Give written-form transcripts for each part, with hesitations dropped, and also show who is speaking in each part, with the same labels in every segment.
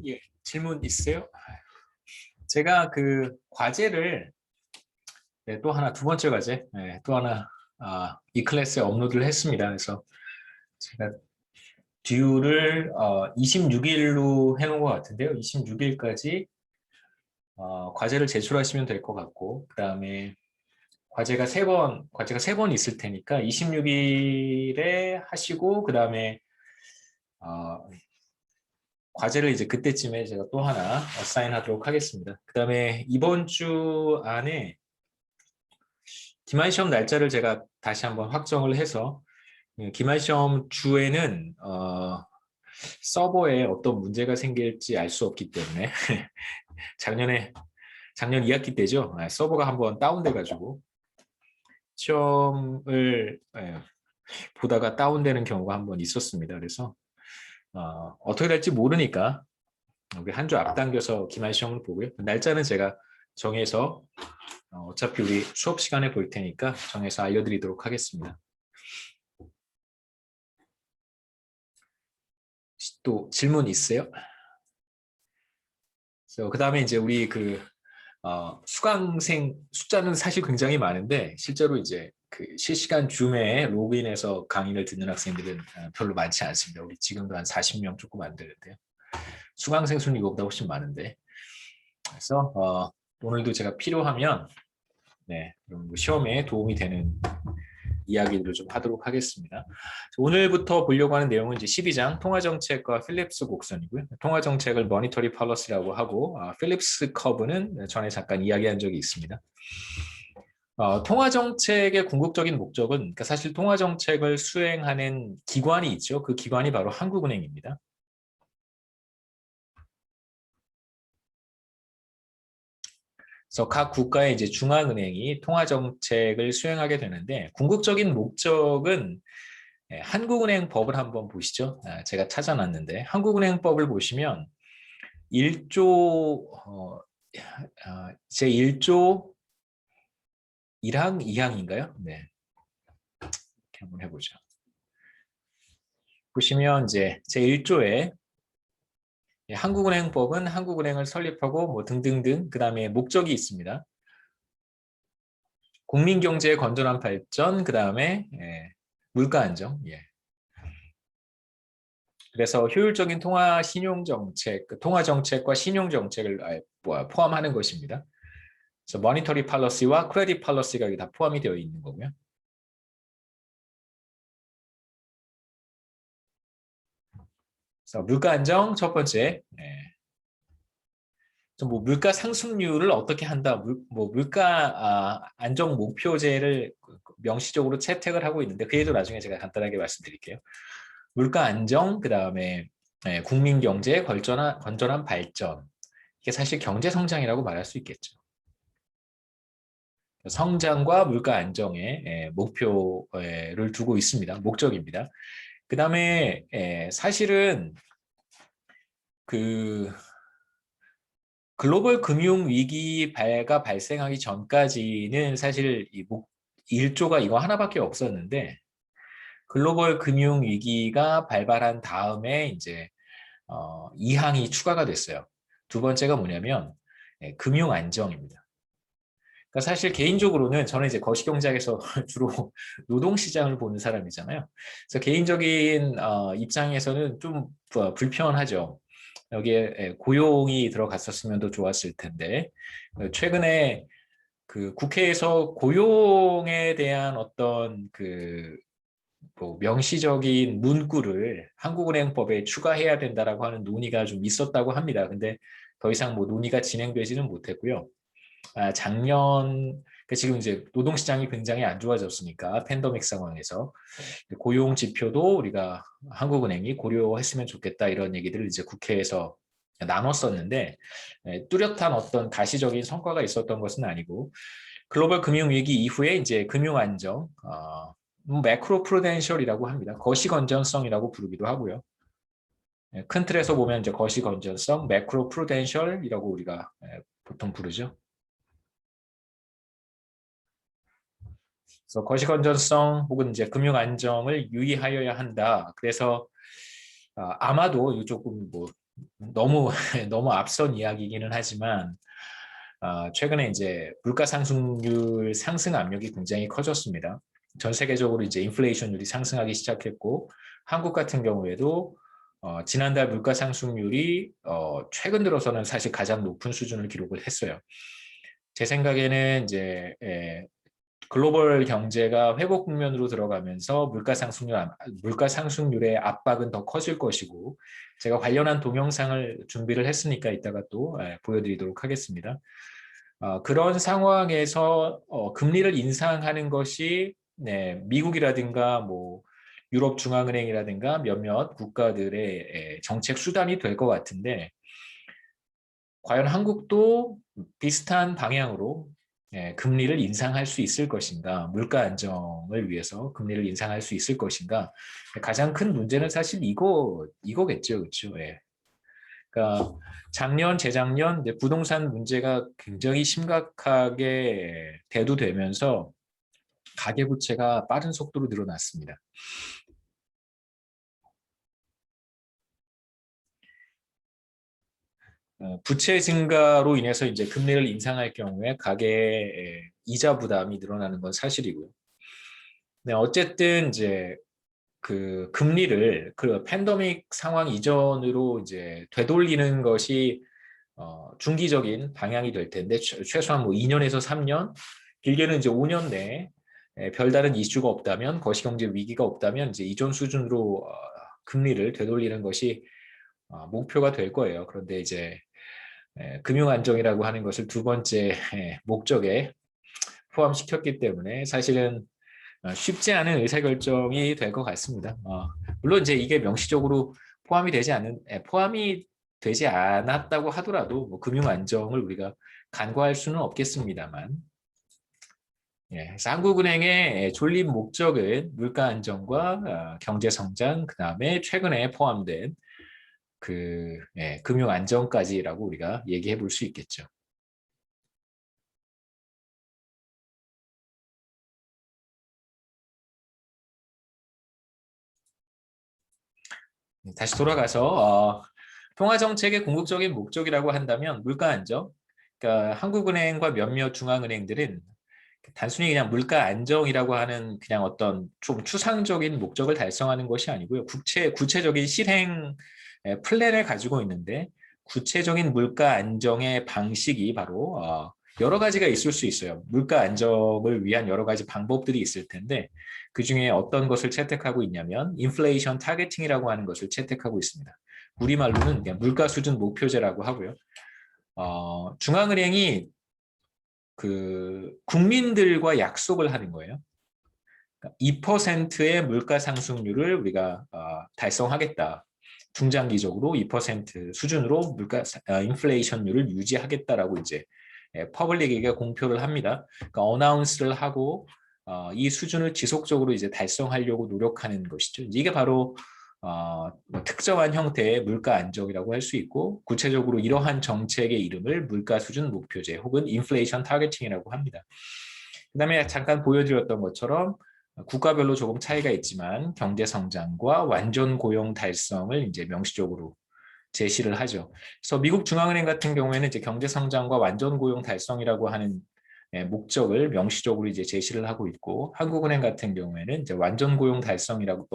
Speaker 1: 예, 질문 있으세요? 제가 그 과제를 또 하나 두 번째 과제 또 하나 이 클래스에 업로드를 했습니다. 그래서 제가 듀를 26일로 해놓은 것 같은데요. 26일까지 과제를 제출하시면 될 것 같고, 그 다음에 과제가 세 번 있을 테니까 26일에 하시고, 그 다음에 과제를 이제 그때쯤에 제가 또 하나 어사인하도록 하겠습니다. 그 다음에 이번 주 안에 기말 시험 날짜를 제가 다시 한번 확정을 해서 기말 시험 주에는 서버에 어떤 문제가 생길지 알 수 없기 때문에 작년 2학기 때죠. 서버가 한번 다운돼 가지고 시험을 보다가 다운되는 경우가 한번 있었습니다. 그래서 어떻게 될지 모르니까 우리 한 주 앞당겨서 기말 시험을 보고요. 날짜는 제가 정해서 어차피 우리 수업 시간에 볼 테니까 정해서 알려드리도록 하겠습니다. 또 질문 있어요? 그 다음에 이제 우리 수강생 숫자는 사실 굉장히 많은데 실제로 이제 그 실시간 줌에 로그인해서 강의를 듣는 학생들은 별로 많지 않습니다. 우리 지금도 한 40명 조금 안 되는데요. 수강생 수는 이거보다 훨씬 많은데, 그래서 오늘도 제가 필요하면 그럼 시험에 도움이 되는 이야기들을 좀 하도록 하겠습니다. 오늘부터 보려고 하는 내용은 이제 12장 통화정책과 필립스 곡선이고요. 통화정책을 머니터리 펄러시라고 하고 필립스 커브는 전에 잠깐 이야기한 적이 있습니다. 통화정책의 궁극적인 목적은 그러니까 사실 통화정책을 수행하는 기관이 있죠. 그 기관이 바로 한국은행입니다. 그래서 각 국가의 이제 중앙은행이 통화 정책을 수행하게 되는데 궁극적인 목적은 한국은행법을 한번 보시죠. 제가 찾아놨는데 한국은행법을 보시면 1조 제 1조 1항 2항인가요? 네. 이렇게 한번 해보죠. 보시면 이제 제 1조에 한국은행법은 한국은행을 설립하고 뭐 등등등 그 다음에 목적이 있습니다. 국민경제의 건전한 발전, 그 다음에 물가 안정. 그래서 효율적인 통화 신용 정책, 통화 정책과 신용 정책을 포함하는 것입니다. 그래서 머니터리 팔러시와 크레딧 팔러시가 다 포함이 되어 있는 거고요. 그래서 물가 안정 첫 번째. 뭐 물가 상승률을 어떻게 한다, 물가 안정 목표제를 명시적으로 채택을 하고 있는데 그 얘기도 나중에 제가 간단하게 말씀드릴게요. 물가 안정, 그 다음에 국민 경제의 건전한 발전. 이게 사실 경제 성장이라고 말할 수 있겠죠. 성장과 물가 안정의 목표를 두고 있습니다. 목적입니다. 그 다음에 사실은 그 글로벌 금융 위기가 발생하기 전까지는 사실 이 1조가 이거 하나밖에 없었는데 글로벌 금융 위기가 발발한 다음에 이제 2항이 추가가 됐어요. 두 번째가 뭐냐면 금융 안정입니다. 그러니까 사실 개인적으로는 저는 이제 거시경제학에서 주로 노동시장을 보는 사람이잖아요. 그래서 개인적인 입장에서는 좀 불편하죠. 여기에 고용이 들어갔었으면 더 좋았을 텐데 최근에 그 국회에서 고용에 대한 어떤 뭐 명시적인 문구를 한국은행법에 추가해야 된다라고 하는 논의가 좀 있었다고 합니다. 근데 더 이상 뭐 논의가 진행되지는 못했고요. 작년 지금 이제 노동시장이 굉장히 안 좋아졌으니까 팬데믹 상황에서 고용 지표도 우리가 한국은행이 고려했으면 좋겠다 이런 얘기들을 이제 국회에서 나눴었는데 뚜렷한 어떤 가시적인 성과가 있었던 것은 아니고 글로벌 금융위기 이후에 이제 금융 안정, 매크로 프루덴셜이라고 합니다. 거시 건전성이라고 부르기도 하고요. 큰 틀에서 보면 이제 거시 건전성, 매크로 프루덴셜이라고 우리가 보통 부르죠. 그래서 거시 건전성 혹은 이제 금융 안정을 유의하여야 한다. 그래서 아마도 조금 뭐 너무 너무 앞선 이야기이기는 하지만 최근에 이제 물가 상승률 상승 압력이 굉장히 커졌습니다. 전 세계적으로 이제 인플레이션율이 상승하기 시작했고 한국 같은 경우에도 지난달 물가 상승률이 최근 들어서는 사실 가장 높은 수준을 기록을 했어요. 제 생각에는 이제 글로벌 경제가 회복 국면으로 들어가면서 물가 상승률의 압박은 더 커질 것이고 제가 관련한 동영상을 준비를 했으니까 이따가 또 보여드리도록 하겠습니다. 그런 상황에서 금리를 인상하는 것이 미국이라든가 뭐 유럽 중앙은행이라든가 몇몇 국가들의 정책 수단이 될 것 같은데 과연 한국도 비슷한 방향으로 금리를 인상할 수 있을 것인가, 물가 안정을 위해서 금리를 인상할 수 있을 것인가. 가장 큰 문제는 사실 이거겠죠, 그렇죠? 예. 그러니까 작년, 재작년 부동산 문제가 굉장히 심각하게 대두되면서 가계부채가 빠른 속도로 늘어났습니다. 부채 증가로 인해서 이제 금리를 인상할 경우에 가계의 이자 부담이 늘어나는 건 사실이고요. 네, 어쨌든 이제 그 금리를 그 팬데믹 상황 이전으로 이제 되돌리는 것이 중기적인 방향이 될 텐데 최소한 뭐 2년에서 3년, 길게는 이제 5년 내에 별다른 이슈가 없다면 거시경제 위기가 없다면 이제 이전 수준으로 금리를 되돌리는 것이 목표가 될 거예요. 그런데 이제 금융 안정이라고 하는 것을 두 번째 목적에 포함시켰기 때문에 사실은 쉽지 않은 의사결정이 될 것 같습니다. 물론 이제 이게 명시적으로 포함이 되지 않았다고 하더라도 뭐 금융 안정을 우리가 간과할 수는 없겠습니다만, 그래서 한국은행의 존립 목적은 물가 안정과 경제 성장, 그 다음에 최근에 포함된 금융 안정까지라고 우리가 얘기해 볼 수 있겠죠. 다시 돌아가서 통화 정책의 궁극적인 목적이라고 한다면 물가 안정. 그러니까 한국은행과 몇몇 중앙은행들은 단순히 그냥 물가 안정이라고 하는 그냥 어떤 좀 추상적인 목적을 달성하는 것이 아니고요. 구체적인 실행 플랜을 가지고 있는데 구체적인 물가 안정의 방식이 바로 여러 가지가 있을 수 있어요. 물가 안정을 위한 여러 가지 방법들이 있을 텐데 그중에 어떤 것을 채택하고 있냐면 인플레이션 타겟팅이라고 하는 것을 채택하고 있습니다. 우리말로는 그냥 물가 수준 목표제라고 하고요. 중앙은행이 그 국민들과 약속을 하는 거예요. 2%의 물가 상승률을 우리가 달성하겠다. 중장기적으로 2% 수준으로 인플레이션율을 유지하겠다라고 이제 퍼블릭에게 공표를 합니다. 그러니까 어나운스를 하고 이 수준을 지속적으로 이제 달성하려고 노력하는 것이죠. 이게 바로 뭐 특정한 형태의 물가 안정이라고 할 수 있고 구체적으로 이러한 정책의 이름을 물가 수준 목표제 혹은 인플레이션 타겟팅이라고 합니다. 그다음에 잠깐 보여드렸던 것처럼 국가별로 조금 차이가 있지만 경제 성장과 완전 고용 달성을 이제 명시적으로 제시를 하죠. 그래서 미국 중앙은행 같은 경우에는 이제 경제 성장과 완전 고용 달성이라고 하는 목적을 명시적으로 이제 제시를 하고 있고 한국은행 같은 경우에는 이제 완전 고용 달성이라고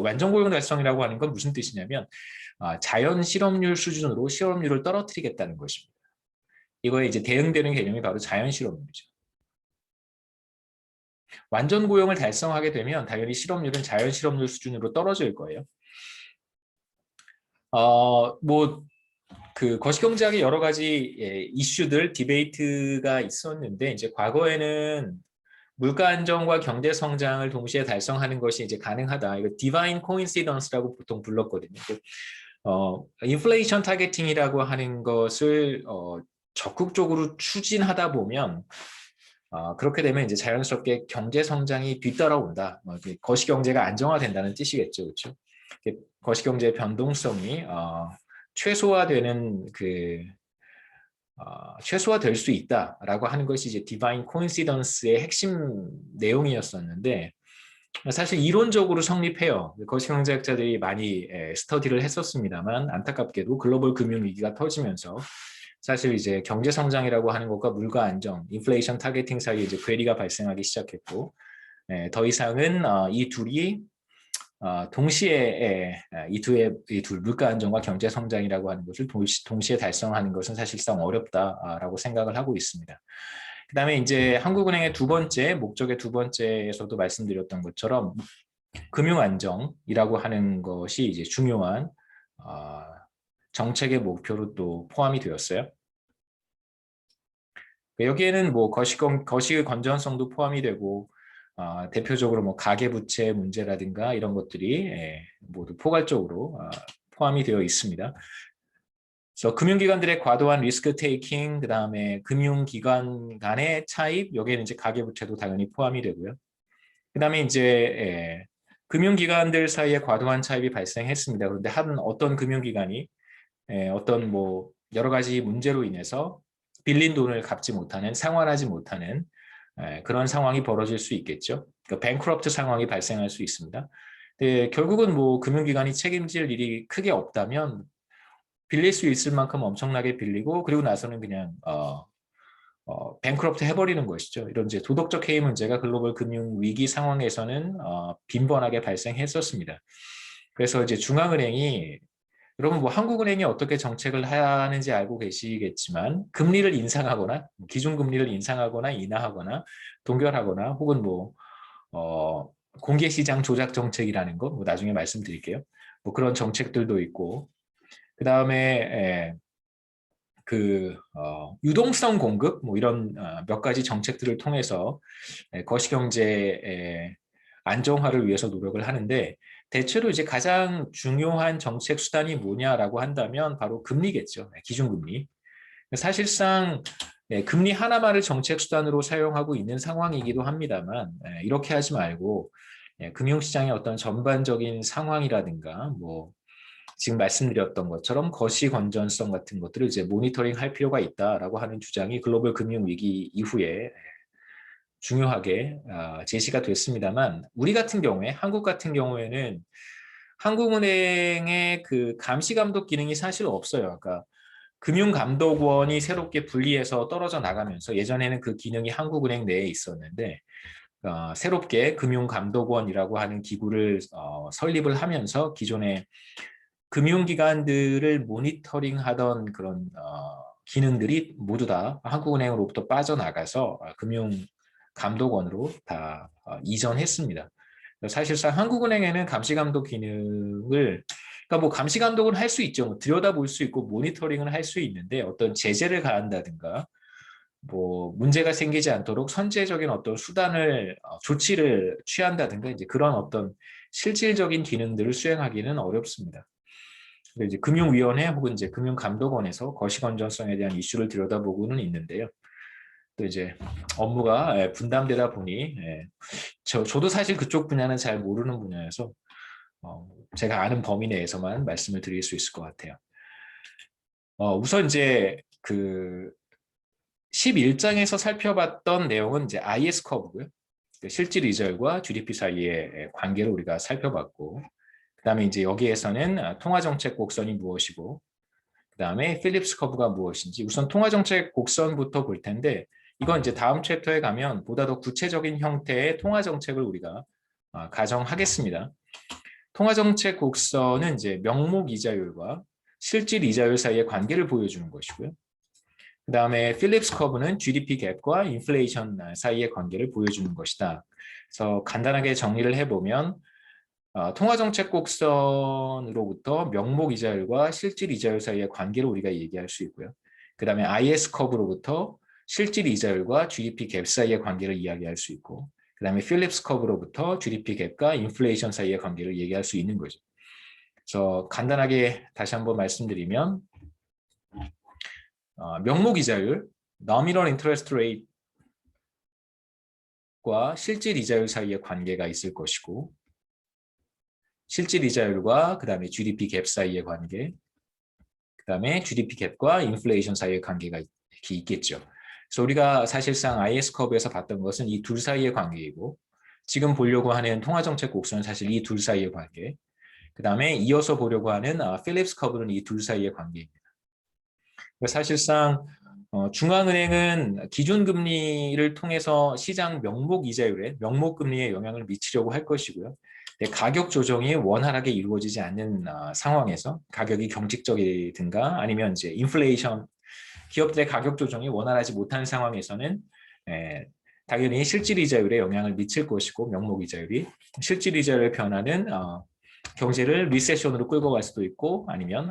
Speaker 1: 하는 건 무슨 뜻이냐면 자연 실업률 수준으로 실업률을 떨어뜨리겠다는 것입니다. 이거에 이제 대응되는 개념이 바로 자연 실업률이죠. 완전 고용을 달성하게 되면 당연히 실업률은 자연 실업률 수준으로 떨어질 거예요. 뭐 그 거시경제학의 여러 가지 이슈들 디베이트가 있었는데 이제 과거에는 물가 안정과 경제 성장을 동시에 달성하는 것이 이제 가능하다. 이거 디바인 코인시던스라고 보통 불렀거든요. 인플레이션 타겟팅이라고 하는 것을 적극적으로 추진하다 보면 그렇게 되면 이제 자연스럽게 경제 성장이 뒤따라온다. 거시경제가 안정화된다는 뜻이겠죠, 그렇죠? 거시경제의 변동성이 최소화되는 최소화될 수 있다라고 하는 것이 이제 디바인 코인시던스의 핵심 내용이었었는데 사실 이론적으로 성립해요. 거시경제학자들이 많이 스터디를 했었습니다만 안타깝게도 글로벌 금융위기가 터지면서 사실 이제 경제 성장이라고 하는 것과 물가 안정, 인플레이션 타겟팅 사이에 이제 괴리가 발생하기 시작했고 더 이상은 이 둘이 동시에 이 둘 물가 안정과 경제 성장이라고 하는 것을 동시에 달성하는 것은 사실상 어렵다라고 생각을 하고 있습니다. 그다음에 이제 한국은행의 두 번째 목적의 두 번째에서도 말씀드렸던 것처럼 금융 안정이라고 하는 것이 이제 중요한 정책의 목표로 또 포함이 되었어요. 여기에는 뭐 거시 건전성도 포함이 되고 대표적으로 뭐 가계부채 문제라든가 이런 것들이 모두 포괄적으로 포함이 되어 있습니다. 그래서 금융기관들의 과도한 리스크 테이킹, 그 다음에 금융기관 간의 차입, 여기에는 이제 가계부채도 당연히 포함이 되고요. 그 다음에 이제 금융기관들 사이에 과도한 차입이 발생했습니다. 그런데 어떤 금융기관이 어떤 뭐 여러 가지 문제로 인해서 빌린 돈을 갚지 못하는, 상환하지 못하는 그런 상황이 벌어질 수 있겠죠. 그러니까 뱅크럽트 상황이 발생할 수 있습니다. 결국은 뭐 금융기관이 책임질 일이 크게 없다면 빌릴 수 있을 만큼 엄청나게 빌리고 그리고 나서는 그냥 뱅크럽트 해버리는 것이죠. 이런 이제 도덕적 해이 문제가 글로벌 금융 위기 상황에서는 빈번하게 발생했었습니다. 그래서 이제 중앙은행이 여러분 뭐 한국은행이 어떻게 정책을 하는지 알고 계시겠지만 금리를 인상하거나 기준금리를 인상하거나 인하하거나 동결하거나 혹은 뭐 공개시장 조작 정책이라는 거 뭐 나중에 말씀드릴게요. 뭐 그런 정책들도 있고 그 다음에 유동성 공급 뭐 이런 몇 가지 정책들을 통해서 거시경제 안정화를 위해서 노력을 하는데 대체로 이제 가장 중요한 정책 수단이 뭐냐라고 한다면 바로 금리겠죠. 기준금리. 사실상 금리 하나만을 정책 수단으로 사용하고 있는 상황이기도 합니다만 이렇게 하지 말고 금융시장의 어떤 전반적인 상황이라든가 뭐 지금 말씀드렸던 것처럼 거시 건전성 같은 것들을 이제 모니터링 할 필요가 있다라고 하는 주장이 글로벌 금융 위기 이후에 중요하게 제시가 됐습니다만 우리 같은 경우에 한국 같은 경우에는 한국은행의 그 감시 감독 기능이 사실 없어요. 그러니까 금융감독원이 새롭게 분리해서 떨어져 나가면서 예전에는 그 기능이 한국은행 내에 있었는데 새롭게 금융감독원이라고 하는 기구를 설립을 하면서 기존의 금융기관들을 모니터링하던 그런 기능들이 모두 다 한국은행으로부터 빠져나가서 금융감독원으로 다 이전했습니다. 사실상 한국은행에는 감시감독 기능을 그러니까 뭐 감시감독은 할 수 있죠. 뭐 들여다볼 수 있고 모니터링을 할 수 있는데 어떤 제재를 가한다든가 뭐 문제가 생기지 않도록 선제적인 어떤 수단을 조치를 취한다든가 이제 그런 어떤 실질적인 기능들을 수행하기는 어렵습니다. 이제 금융위원회 혹은 이제 금융감독원에서 거시건전성에 대한 이슈를 들여다보고는 있는데요. 또 이제 업무가 분담되다 보니 저도 사실 그쪽 분야는 잘 모르는 분야여서 제가 아는 범위 내에서만 말씀을 드릴 수 있을 것 같아요. 우선 이제 그 11장에서 살펴봤던 내용은 이제 IS 커브고요. 실질 이자율과 GDP 사이의 관계를 우리가 살펴봤고 그다음에 이제 여기에서는 통화정책 곡선이 무엇이고 그다음에 필립스 커브가 무엇인지 우선 통화정책 곡선부터 볼 텐데 이건 이제 다음 챕터에 가면 보다 더 구체적인 형태의 통화정책을 우리가 가정하겠습니다. 통화정책 곡선은 이제 명목 이자율과 실질 이자율 사이의 관계를 보여주는 것이고요. 그 다음에 필립스 커브는 GDP 갭과 인플레이션 사이의 관계를 보여주는 것이다. 그래서 간단하게 정리를 해보면 통화정책 곡선으로부터 명목 이자율과 실질 이자율 사이의 관계를 우리가 얘기할 수 있고요. 그 다음에 IS 커브로부터 실질 이자율과 GDP 갭 사이의 관계를 이야기할 수 있고 그 다음에 필립스 커브로부터 GDP 갭과 인플레이션 사이의 관계를 얘기할 수 있는 거죠. 그래서 간단하게 다시 한번 말씀드리면 명목 이자율, nominal interest rate과 실질 이자율 사이의 관계가 있을 것이고 실질 이자율과 그 다음에 GDP 갭 사이의 관계, 그 다음에 GDP 갭과 인플레이션 사이의 관계가 있겠죠. 그래서 우리가 사실상 IS 커브에서 봤던 것은 이 둘 사이의 관계이고 지금 보려고 하는 통화정책 곡선은 사실 이 둘 사이의 관계. 그 다음에 이어서 보려고 하는 필립스 커브는 이 둘 사이의 관계입니다. 사실상 중앙은행은 기준금리를 통해서 시장 명목이자율에 명목금리에 영향을 미치려고 할 것이고요. 가격 조정이 원활하게 이루어지지 않는 상황에서 가격이 경직적이든가 아니면 이제 인플레이션, 기업들의 가격 조정이 원활하지 못한 상황에서는 당연히 실질이자율에 영향을 미칠 것이고 명목이자율이 실질이자율의 변화는 경제를 리세션으로 끌고 갈 수도 있고 아니면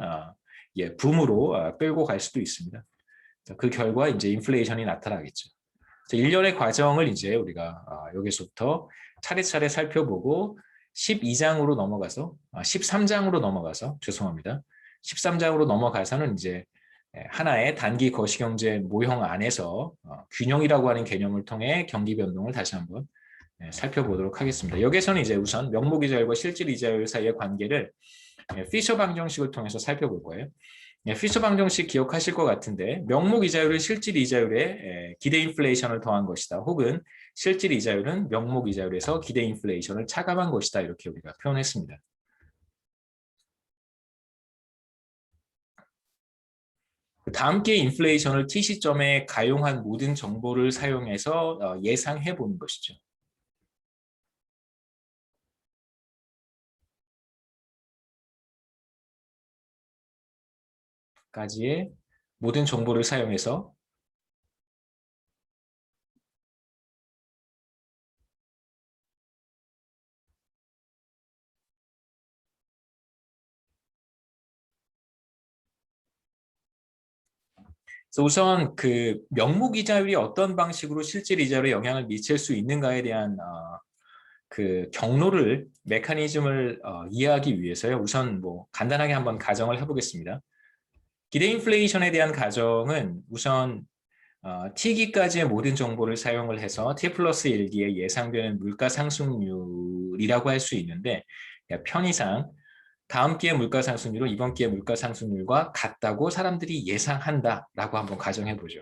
Speaker 1: 붐으로 끌고 갈 수도 있습니다. 그 결과 이제 인플레이션이 나타나겠죠. 일련의 과정을 이제 우리가 여기서부터 차례차례 살펴보고 12장으로 넘어가서 13장으로 넘어가서 죄송합니다. 13장으로 넘어가서는 이제 하나의 단기 거시경제 모형 안에서 균형이라고 하는 개념을 통해 경기 변동을 다시 한번 살펴보도록 하겠습니다. 여기서는 이제 우선 명목이자율과 실질이자율 사이의 관계를 피셔 방정식을 통해서 살펴볼 거예요. 피셔 방정식 기억하실 것 같은데 명목이자율은 실질이자율에 기대 인플레이션을 더한 것이다. 혹은 실질이자율은 명목이자율에서 기대 인플레이션을 차감한 것이다. 이렇게 우리가 표현했습니다. 다음 기회 인플레이션을 T 시점에 가용한 모든 정보를 사용해서 예상해 보는 것이죠. 까지의 모든 정보를 사용해서 그래서 우선 그 명목이자율이 어떤 방식으로 실질이자율에 영향을 미칠 수 있는가에 대한 그 경로를 메커니즘을 이해하기 위해서요. 우선 뭐 간단하게 한번 가정을 해보겠습니다. 기대 인플레이션에 대한 가정은 우선 T기까지의 모든 정보를 사용을 해서 T 플러스 1기에 예상되는 물가 상승률이라고 할 수 있는데 편의상 다음 기회 물가 상승률은 이번 기회 물가 상승률과 같다고 사람들이 예상한다라고 한번 가정해 보죠.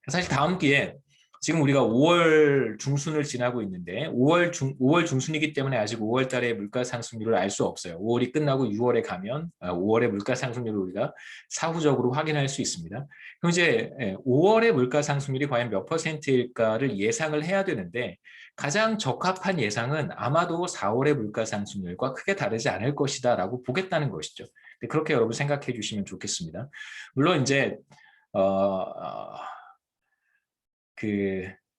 Speaker 1: 사실 다음 기회 지금 우리가 5월 중순을 지나고 있는데 5월 중순이기 때문에 아직 5월 달에 물가 상승률을 알 수 없어요. 5월이 끝나고 6월에 가면 5월의 물가 상승률을 우리가 사후적으로 확인할 수 있습니다. 그럼 이제 5월의 물가 상승률이 과연 몇 %일까를 예상을 해야 되는데 가장 적합한 예상은 아마도 4월의 물가 상승률과 크게 다르지 않을 것이다라고 보겠다는 것이죠. 그렇게 여러분 생각해 주시면 좋겠습니다. 물론 이제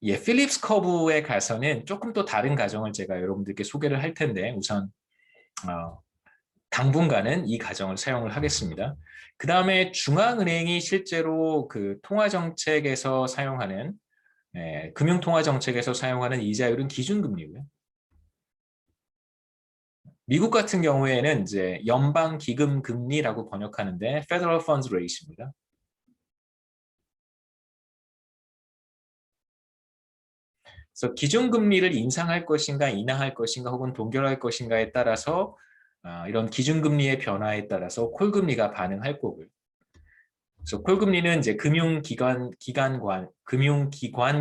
Speaker 1: 필립스 커브에 가서는 조금 또 다른 가정을 제가 여러분들께 소개를 할 텐데 우선 당분간은 이 가정을 사용을 하겠습니다. 그 다음에 중앙은행이 실제로 그 통화정책에서 사용하는 금융통화정책에서 사용하는 이자율은 기준금리고요. 미국 같은 경우에는 이제 연방기금금리라고 번역하는데 Federal Funds Rate입니다. 그래서 기준금리를 인상할 것인가 인하할 것인가 혹은 동결할 것인가에 따라서 이런 기준금리의 변화에 따라서 콜금리가 반응할 거고요. 그래서 콜금리는 이제 금융기관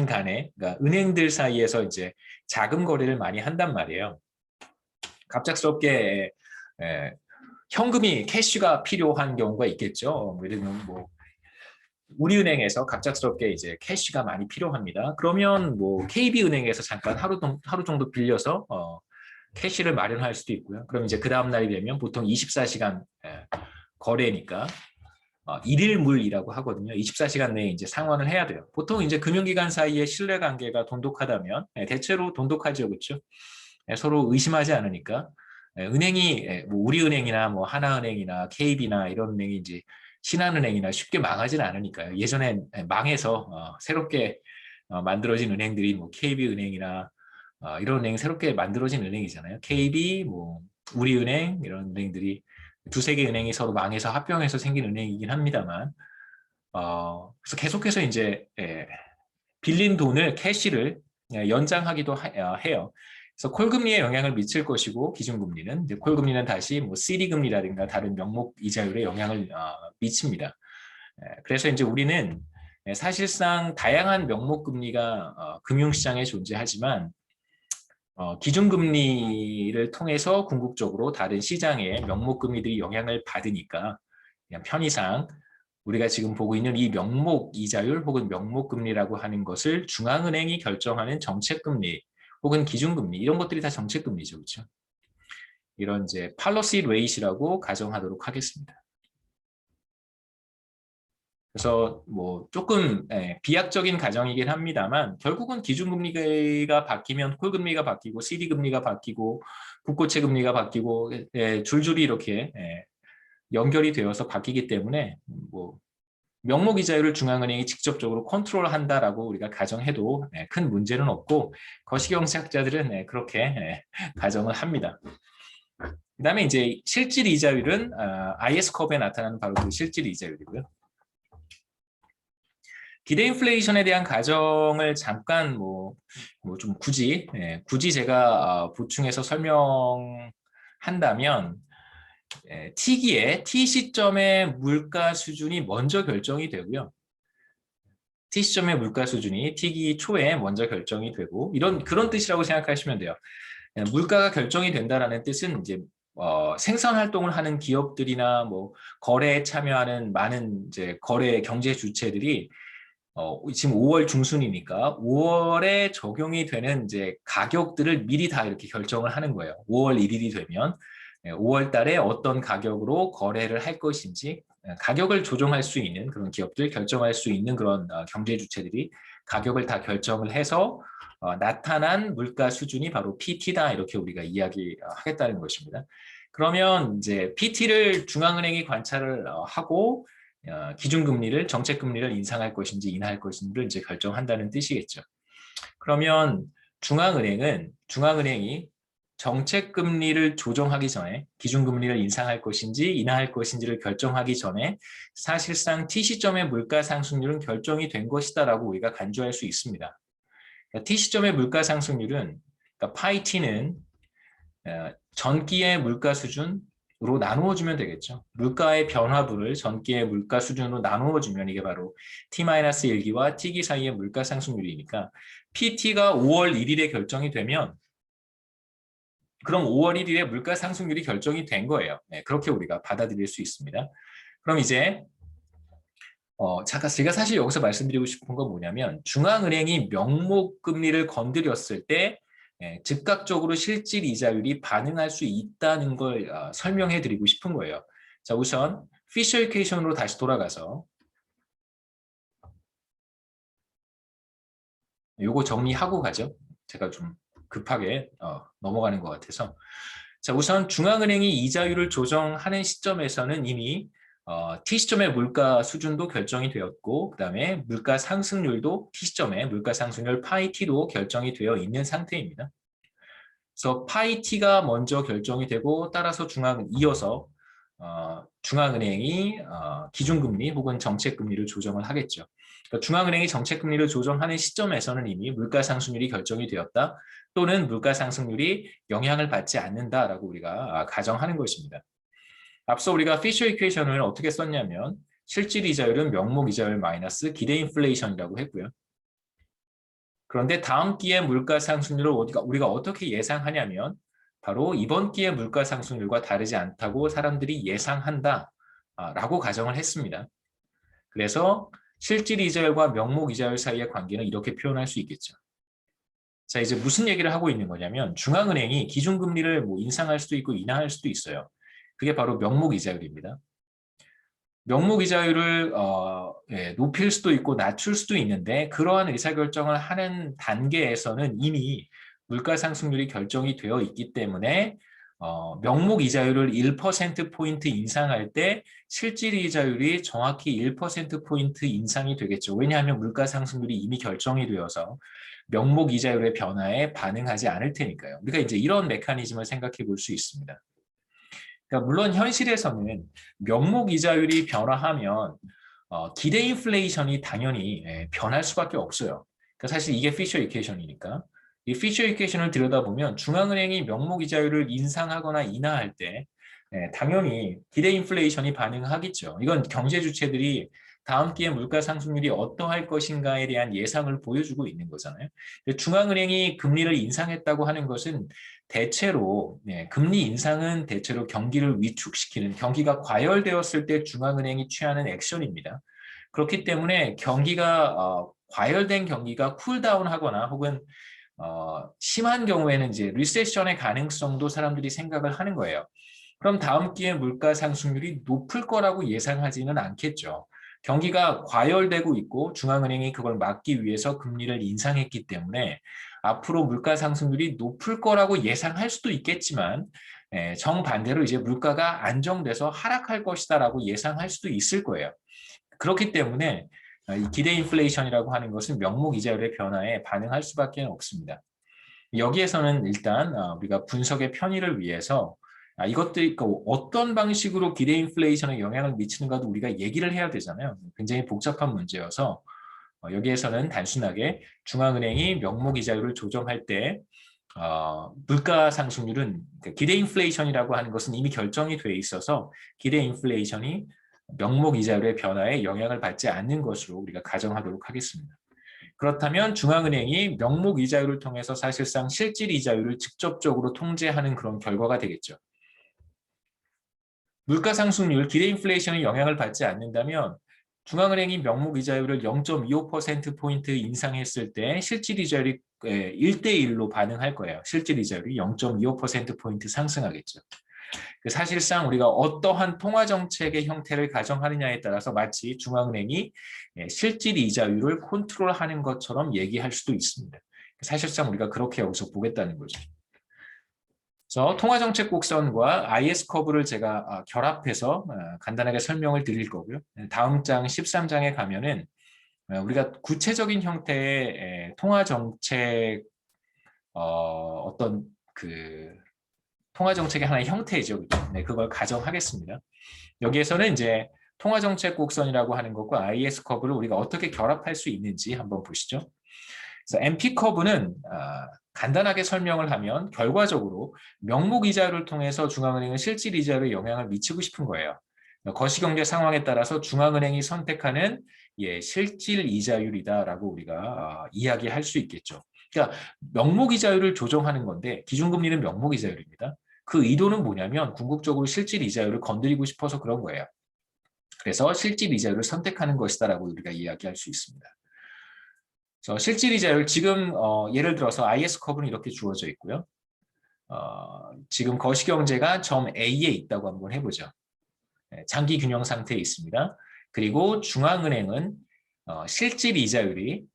Speaker 1: 간에 그러니까 은행들 사이에서 이제 자금 거래를 많이 한단 말이에요. 갑작스럽게 현금이 캐시가 필요한 경우가 있겠죠. 예를 들면 뭐 우리은행에서 갑작스럽게 이제 캐시가 많이 필요합니다. 그러면 뭐 KB은행에서 잠깐 하루 정도 빌려서 캐시를 마련할 수도 있고요. 그럼 이제 그 다음 날이 되면 보통 24시간 거래니까 일일물이라고 하거든요. 24시간 내에 이제 상환을 해야 돼요. 보통 이제 금융기관 사이의 신뢰관계가 돈독하다면 대체로 돈독하죠, 그렇죠? 서로 의심하지 않으니까 은행이 뭐 우리은행이나 뭐 하나은행이나 KB나 이런 은행이 이제 신한은행이나 쉽게 망하지는 않으니까요. 예전에 망해서 새롭게 만들어진 은행들이 뭐 KB은행이나 이런 은행 새롭게 만들어진 은행이잖아요. KB, 뭐 우리은행 이런 은행들이 두세 개 은행이 서로 망해서 합병해서 생긴 은행이긴 합니다만 그래서 계속해서 이제 빌린 돈을 캐시를 연장하기도 해요. 그래서 콜금리에 영향을 미칠 것이고 기준금리는 콜금리는 다시 뭐 CD금리라든가 다른 명목 이자율에 영향을 미칩니다. 그래서 이제 우리는 사실상 다양한 명목 금리가 금융시장에 존재하지만 기준금리를 통해서 궁극적으로 다른 시장의 명목금리들이 영향을 받으니까 그냥 편의상 우리가 지금 보고 있는 이 명목 이자율 혹은 명목금리라고 하는 것을 중앙은행이 결정하는 정책금리 혹은 기준금리 이런 것들이 다 정책금리죠. 그렇죠? 이런 이제 팔러시 레이시라고 가정하도록 하겠습니다. 그래서 뭐 조금 비약적인 가정이긴 합니다만 결국은 기준금리가 바뀌면 콜금리가 바뀌고 CD금리가 바뀌고 국고채 금리가 바뀌고 줄줄이 이렇게 연결이 되어서 바뀌기 때문에 뭐 명목이자율을 중앙은행이 직접적으로 컨트롤한다라고 우리가 가정해도 큰 문제는 없고 거시경제학자들은 그렇게 가정을 합니다. 그다음에 이제 실질 이자율은 IS 컵에 나타나는 바로 그 실질 이자율이고요. 기대 인플레이션에 대한 가정을 잠깐 좀 굳이 제가 보충해서 설명한다면 T기에 T 시점의 물가 수준이 먼저 결정이 되고요. T 시점의 물가 수준이 T기 초에 먼저 결정이 되고 그런 뜻이라고 생각하시면 돼요. 물가가 결정이 된다라는 뜻은 이제 생산 활동을 하는 기업들이나 뭐 거래에 참여하는 많은 이제 거래 경제 주체들이 지금 5월 중순이니까 5월에 적용이 되는 이제 가격들을 미리 다 이렇게 결정을 하는 거예요. 5월 1일이 되면 5월 달에 어떤 가격으로 거래를 할 것인지 가격을 조정할 수 있는 그런 기업들, 결정할 수 있는 그런 경제 주체들이 가격을 다 결정을 해서 나타난 물가 수준이 바로 PT다 이렇게 우리가 이야기하겠다는 것입니다. 그러면 이제 PT를 중앙은행이 관찰을 하고 기준금리를 정책금리를 인상할 것인지 인하할 것인지를 이제 결정한다는 뜻이겠죠. 그러면 중앙은행이 정책금리를 조정하기 전에 기준금리를 인상할 것인지 인하할 것인지를 결정하기 전에 사실상 T 시점의 물가 상승률은 결정이 된 것이다라고 우리가 간주할 수 있습니다. 그러니까 T 시점의 물가 상승률은 그러니까 파이 T는 전기의 물가 수준으로 나누어주면 되겠죠. 물가의 변화분을 전기의 물가 수준으로 나누어주면 이게 바로 T-1기와 T기 사이의 물가 상승률이니까 PT가 5월 1일에 결정이 되면 그럼 5월 1일에 물가 상승률이 결정이 된 거예요. 그렇게 우리가 받아들일 수 있습니다. 그럼 이제 잠깐 제가 사실 여기서 말씀드리고 싶은 건 뭐냐면 중앙은행이 명목금리를 건드렸을 때 즉각적으로 실질 이자율이 반응할 수 있다는 걸 설명해 드리고 싶은 거예요. 자, 우선 피셔 이퀘이션으로 다시 돌아가서 요거 정리하고 가죠. 제가 좀 급하게 넘어가는 것 같아서. 자, 우선 중앙은행이 이자율을 조정하는 시점에서는 이미 T 시점의 물가 수준도 결정이 되었고 그다음에 물가 상승률도 T 시점의 물가 상승률 파이 T도 결정이 되어 있는 상태입니다. 그래서 파이 T가 먼저 결정이 되고 따라서 이어서 중앙은행이 기준금리 혹은 정책금리를 조정을 하겠죠. 그러니까 중앙은행이 정책금리를 조정하는 시점에서는 이미 물가 상승률이 결정이 되었다 또는 물가 상승률이 영향을 받지 않는다라고 우리가 가정하는 것입니다. 앞서 우리가 피셔 이퀘이션을 어떻게 썼냐면 실질 이자율은 명목 이자율 마이너스 기대 인플레이션이라고 했고요. 그런데 다음 기의 물가 상승률을 우리가 어떻게 예상하냐면 바로 이번 기의 물가 상승률과 다르지 않다고 사람들이 예상한다라고 가정을 했습니다. 그래서 실질 이자율과 명목 이자율 사이의 관계는 이렇게 표현할 수 있겠죠. 자, 이제 무슨 얘기를 하고 있는 거냐면 중앙은행이 기준금리를 인상할 수도 있고 인하할 수도 있어요. 그게 바로 명목 이자율입니다. 명목 이자율을 높일 수도 있고 낮출 수도 있는데 그러한 의사결정을 하는 단계에서는 이미 물가 상승률이 결정이 되어 있기 때문에 명목 이자율을 1%포인트 인상할 때 실질 이자율이 정확히 1%포인트 인상이 되겠죠. 왜냐하면 물가 상승률이 이미 결정이 되어서 명목 이자율의 변화에 반응하지 않을 테니까요. 우리가 이제 이런 메커니즘을 생각해 볼 수 있습니다. 그러니까 물론 현실에서는 명목 이자율이 변화하면 기대 인플레이션이 당연히 변할 수밖에 없어요. 그러니까 사실 이게 피셔 이퀘이션이니까 이 피셔 이퀘이션을 들여다보면 중앙은행이 명목 이자율을 인상하거나 인하할 때 당연히 기대 인플레이션이 반응하겠죠. 이건 경제 주체들이 다음 기회 물가 상승률이 어떠할 것인가에 대한 예상을 보여주고 있는 거잖아요. 중앙은행이 금리를 인상했다고 하는 것은 대체로 금리 인상은 대체로 경기를 위축시키는 경기가 과열되었을 때 중앙은행이 취하는 액션입니다. 그렇기 때문에 경기가 과열된 경기가 쿨다운하거나 혹은 심한 경우에는 이제 리세션의 가능성도 사람들이 생각을 하는 거예요. 그럼 다음 기회 물가 상승률이 높을 거라고 예상하지는 않겠죠. 경기가 과열되고 있고 중앙은행이 그걸 막기 위해서 금리를 인상했기 때문에 앞으로 물가 상승률이 높을 거라고 예상할 수도 있겠지만 정반대로 이제 물가가 안정돼서 하락할 것이다라고 예상할 수도 있을 거예요. 그렇기 때문에 이 기대 인플레이션이라고 하는 것은 명목 이자율의 변화에 반응할 수밖에 없습니다. 여기에서는 일단 우리가 분석의 편의를 위해서 이것들이 어떤 방식으로 기대 인플레이션에 영향을 미치는가도 우리가 얘기를 해야 되잖아요. 굉장히 복잡한 문제여서 여기에서는 단순하게 중앙은행이 명목 이자율을 조정할 때 물가 상승률은 기대 인플레이션이라고 하는 것은 이미 결정이 돼 있어서 기대 인플레이션이 명목 이자율의 변화에 영향을 받지 않는 것으로 우리가 가정하도록 하겠습니다. 그렇다면 중앙은행이 명목 이자율을 통해서 사실상 실질 이자율을 직접적으로 통제하는 그런 결과가 되겠죠. 물가 상승률, 기대 인플레이션이 영향을 받지 않는다면 중앙은행이 명목 이자율을 0.25%포인트 인상했을 때 실질 이자율이 1대1로 반응할 거예요. 실질 이자율이 0.25%포인트 상승하겠죠. 사실상 우리가 어떠한 통화정책의 형태를 가정하느냐에 따라서 마치 중앙은행이 실질 이자율을 컨트롤하는 것처럼 얘기할 수도 있습니다. 사실상 우리가 그렇게 여기서 보겠다는 거죠. 그래서 통화정책 곡선과 IS 커브를 제가 결합해서 간단하게 설명을 드릴 거고요. 다음 장 13장에 가면은 우리가 구체적인 형태의 통화정책 어떤 그 통화정책의 하나의 형태이죠. 네, 그걸 가정하겠습니다. 여기에서는 이제 통화정책 곡선이라고 하는 것과 IS 커브를 우리가 어떻게 결합할 수 있는지 한번 보시죠. 그래서 MP 커브는 간단하게 설명을 하면 결과적으로 명목 이자율을 통해서 중앙은행은 실질 이자율에 영향을 미치고 싶은 거예요. 거시경제 상황에 따라서 중앙은행이 선택하는 실질 이자율이다라고 우리가 이야기할 수 있겠죠. 그러니까 명목 이자율을 조정하는 건데 기준금리는 명목 이자율입니다. 그 의도는 뭐냐면 궁극적으로 실질 이자율을 건드리고 싶어서 그런 거예요. 그래서 실질 이자율을 선택하는 것이다라고 우리가 이야기할 수 있습니다. 그래서 실질 이자율 지금 예를 들어서 IS 커브는 이렇게 주어져 있고요. 지금 거시경제가 점 A에 있다고 한번 해보죠. 장기 균형 상태에 있습니다. 그리고 중앙은행은 실질 이자율이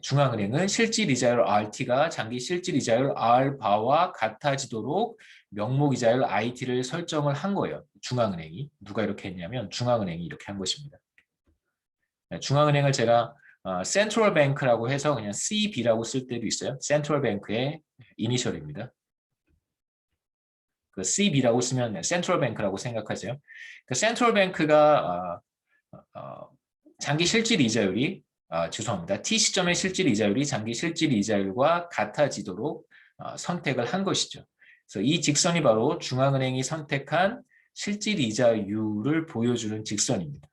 Speaker 1: 중앙은행은 실질 이자율 RT가 장기 실질 이자율 R바와 같아지도록 명목 이자율 IT를 설정을 한 거예요. 중앙은행이. 누가 이렇게 했냐면 중앙은행이 이렇게 한 것입니다. 중앙은행을 제가 센트럴 뱅크라고 해서 그냥 CB라고 쓸 때도 있어요. 센트럴 뱅크의 이니셜입니다. 그 CB라고 쓰면 센트럴 뱅크라고 생각하세요. 그 센트럴 뱅크가 장기 실질 이자율이 죄송합니다. T 시점의 실질 이자율이 장기 실질 이자율과 같아지도록 선택을 한 것이죠. 그래서 이 직선이 바로 중앙은행이 선택한 실질 이자율을 보여주는 직선입니다.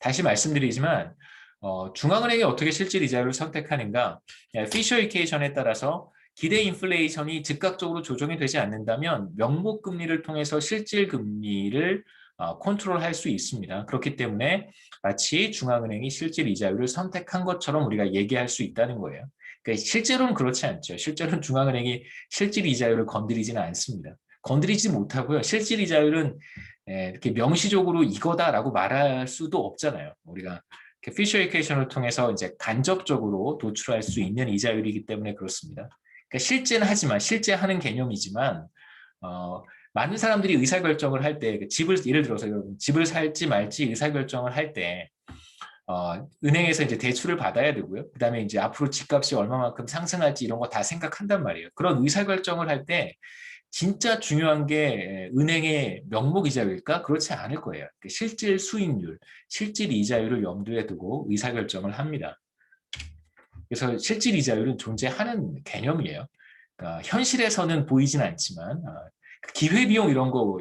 Speaker 1: 다시 말씀드리지만 중앙은행이 어떻게 실질 이자율을 선택하는가? 피셔 이퀘이션에 따라서 기대 인플레이션이 즉각적으로 조정이 되지 않는다면 명목 금리를 통해서 실질 금리를 컨트롤할 수 있습니다. 그렇기 때문에 마치 중앙은행이 실질 이자율을 선택한 것처럼 우리가 얘기할 수 있다는 거예요. 그러니까 실제로는 그렇지 않죠. 실제로는 중앙은행이 실질 이자율을 건드리지는 않습니다. 건드리지 못하고요. 실질 이자율은 이렇게 명시적으로 이거다라고 말할 수도 없잖아요. 우리가 피셔 이퀘이션을 통해서 이제 간접적으로 도출할 수 있는 이자율이기 때문에 그렇습니다. 그러니까 실제는 하지만 실제 하는 개념이지만 많은 사람들이 의사결정을 할 때 집을 예를 들어서 집을 살지 말지 의사결정을 할 때 은행에서 이제 대출을 받아야 되고요. 그다음에 이제 앞으로 집값이 얼마만큼 상승할지 이런 거 다 생각한단 말이에요. 그런 의사결정을 할 때 진짜 중요한 게 은행의 명목 이자율일까? 그렇지 않을 거예요. 실질 수익률, 실질 이자율을 염두에 두고 의사결정을 합니다. 그래서 실질 이자율은 존재하는 개념이에요. 그러니까 현실에서는 보이진 않지만 기회비용 이런 거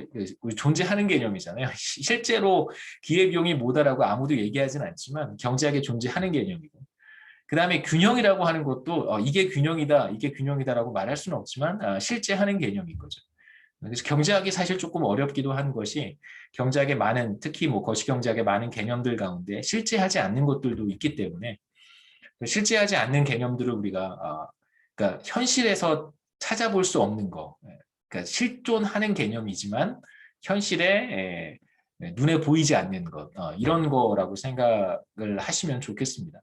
Speaker 1: 존재하는 개념이잖아요. 실제로 기회비용이 뭐다라고 아무도 얘기하진 않지만 경제학에 존재하는 개념이고, 그 다음에 균형이라고 하는 것도 이게 균형이다, 이게 균형이다라고 말할 수는 없지만 실제 하는 개념인 거죠. 그래서 경제학이 사실 조금 어렵기도 한 것이, 경제학의 많은, 특히 뭐 거시경제학의 많은 개념들 가운데 실제하지 않는 것들도 있기 때문에, 실제하지 않는 개념들을 우리가 그러니까 현실에서 찾아볼 수 없는 거, 그러니까 실존하는 개념이지만 현실에 눈에 보이지 않는 것, 이런 거라고 생각을 하시면 좋겠습니다.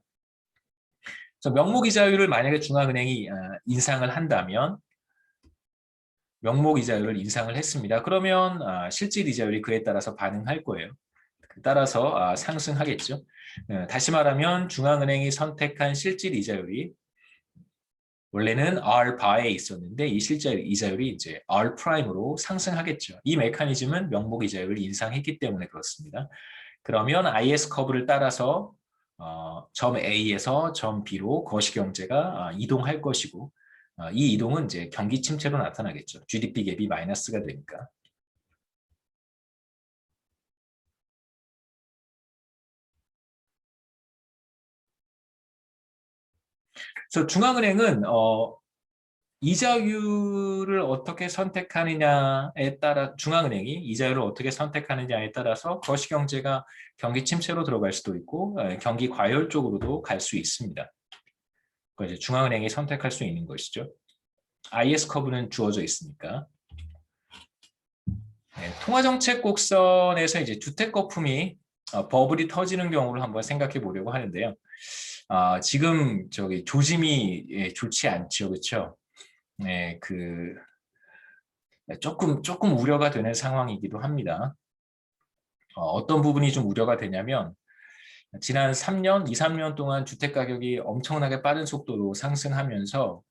Speaker 1: 그래서 명목이자율을 만약에 중앙은행이 인상을 한다면, 명목이자율을 인상을 했습니다. 그러면 실질이자율이 그에 따라서 반응할 거예요. 따라서 상승하겠죠. 다시 말하면 중앙은행이 선택한 실질이자율이 원래는 R 바에 있었는데 이 실질이자율이 이제 R 프라임으로 상승하겠죠. 이 메커니즘은 명목이자율을 인상했기 때문에 그렇습니다. 그러면 IS 커브를 따라서 점 A에서 점 B로 거시경제가 이동할 것이고, 이 이동은 이제 경기 침체로 나타나겠죠. GDP 갭이 마이너스가 되니까. 그래서 중앙은행은 이자율을 어떻게 선택하느냐에 따라, 중앙은행이 이자율을 어떻게 선택하느냐에 따라서 거시경제가 경기 침체로 들어갈 수도 있고 경기 과열 쪽으로도 갈 수 있습니다. 그걸 이제 중앙은행이 선택할 수 있는 것이죠. IS 커브는 주어져 있으니까. 통화정책 곡선에서 이제 주택 거품이 버블이 터지는 경우를 한번 생각해 보려고 하는데요. 지금 저기 조짐이 좋지 않죠, 그렇죠? 네, 조금 우려가 되는 상황이기도 합니다. 어떤 부분이 좀 우려가 되냐면, 지난 3년, 2, 3년 동안 주택 가격이 엄청나게 빠른 속도로 상승하면서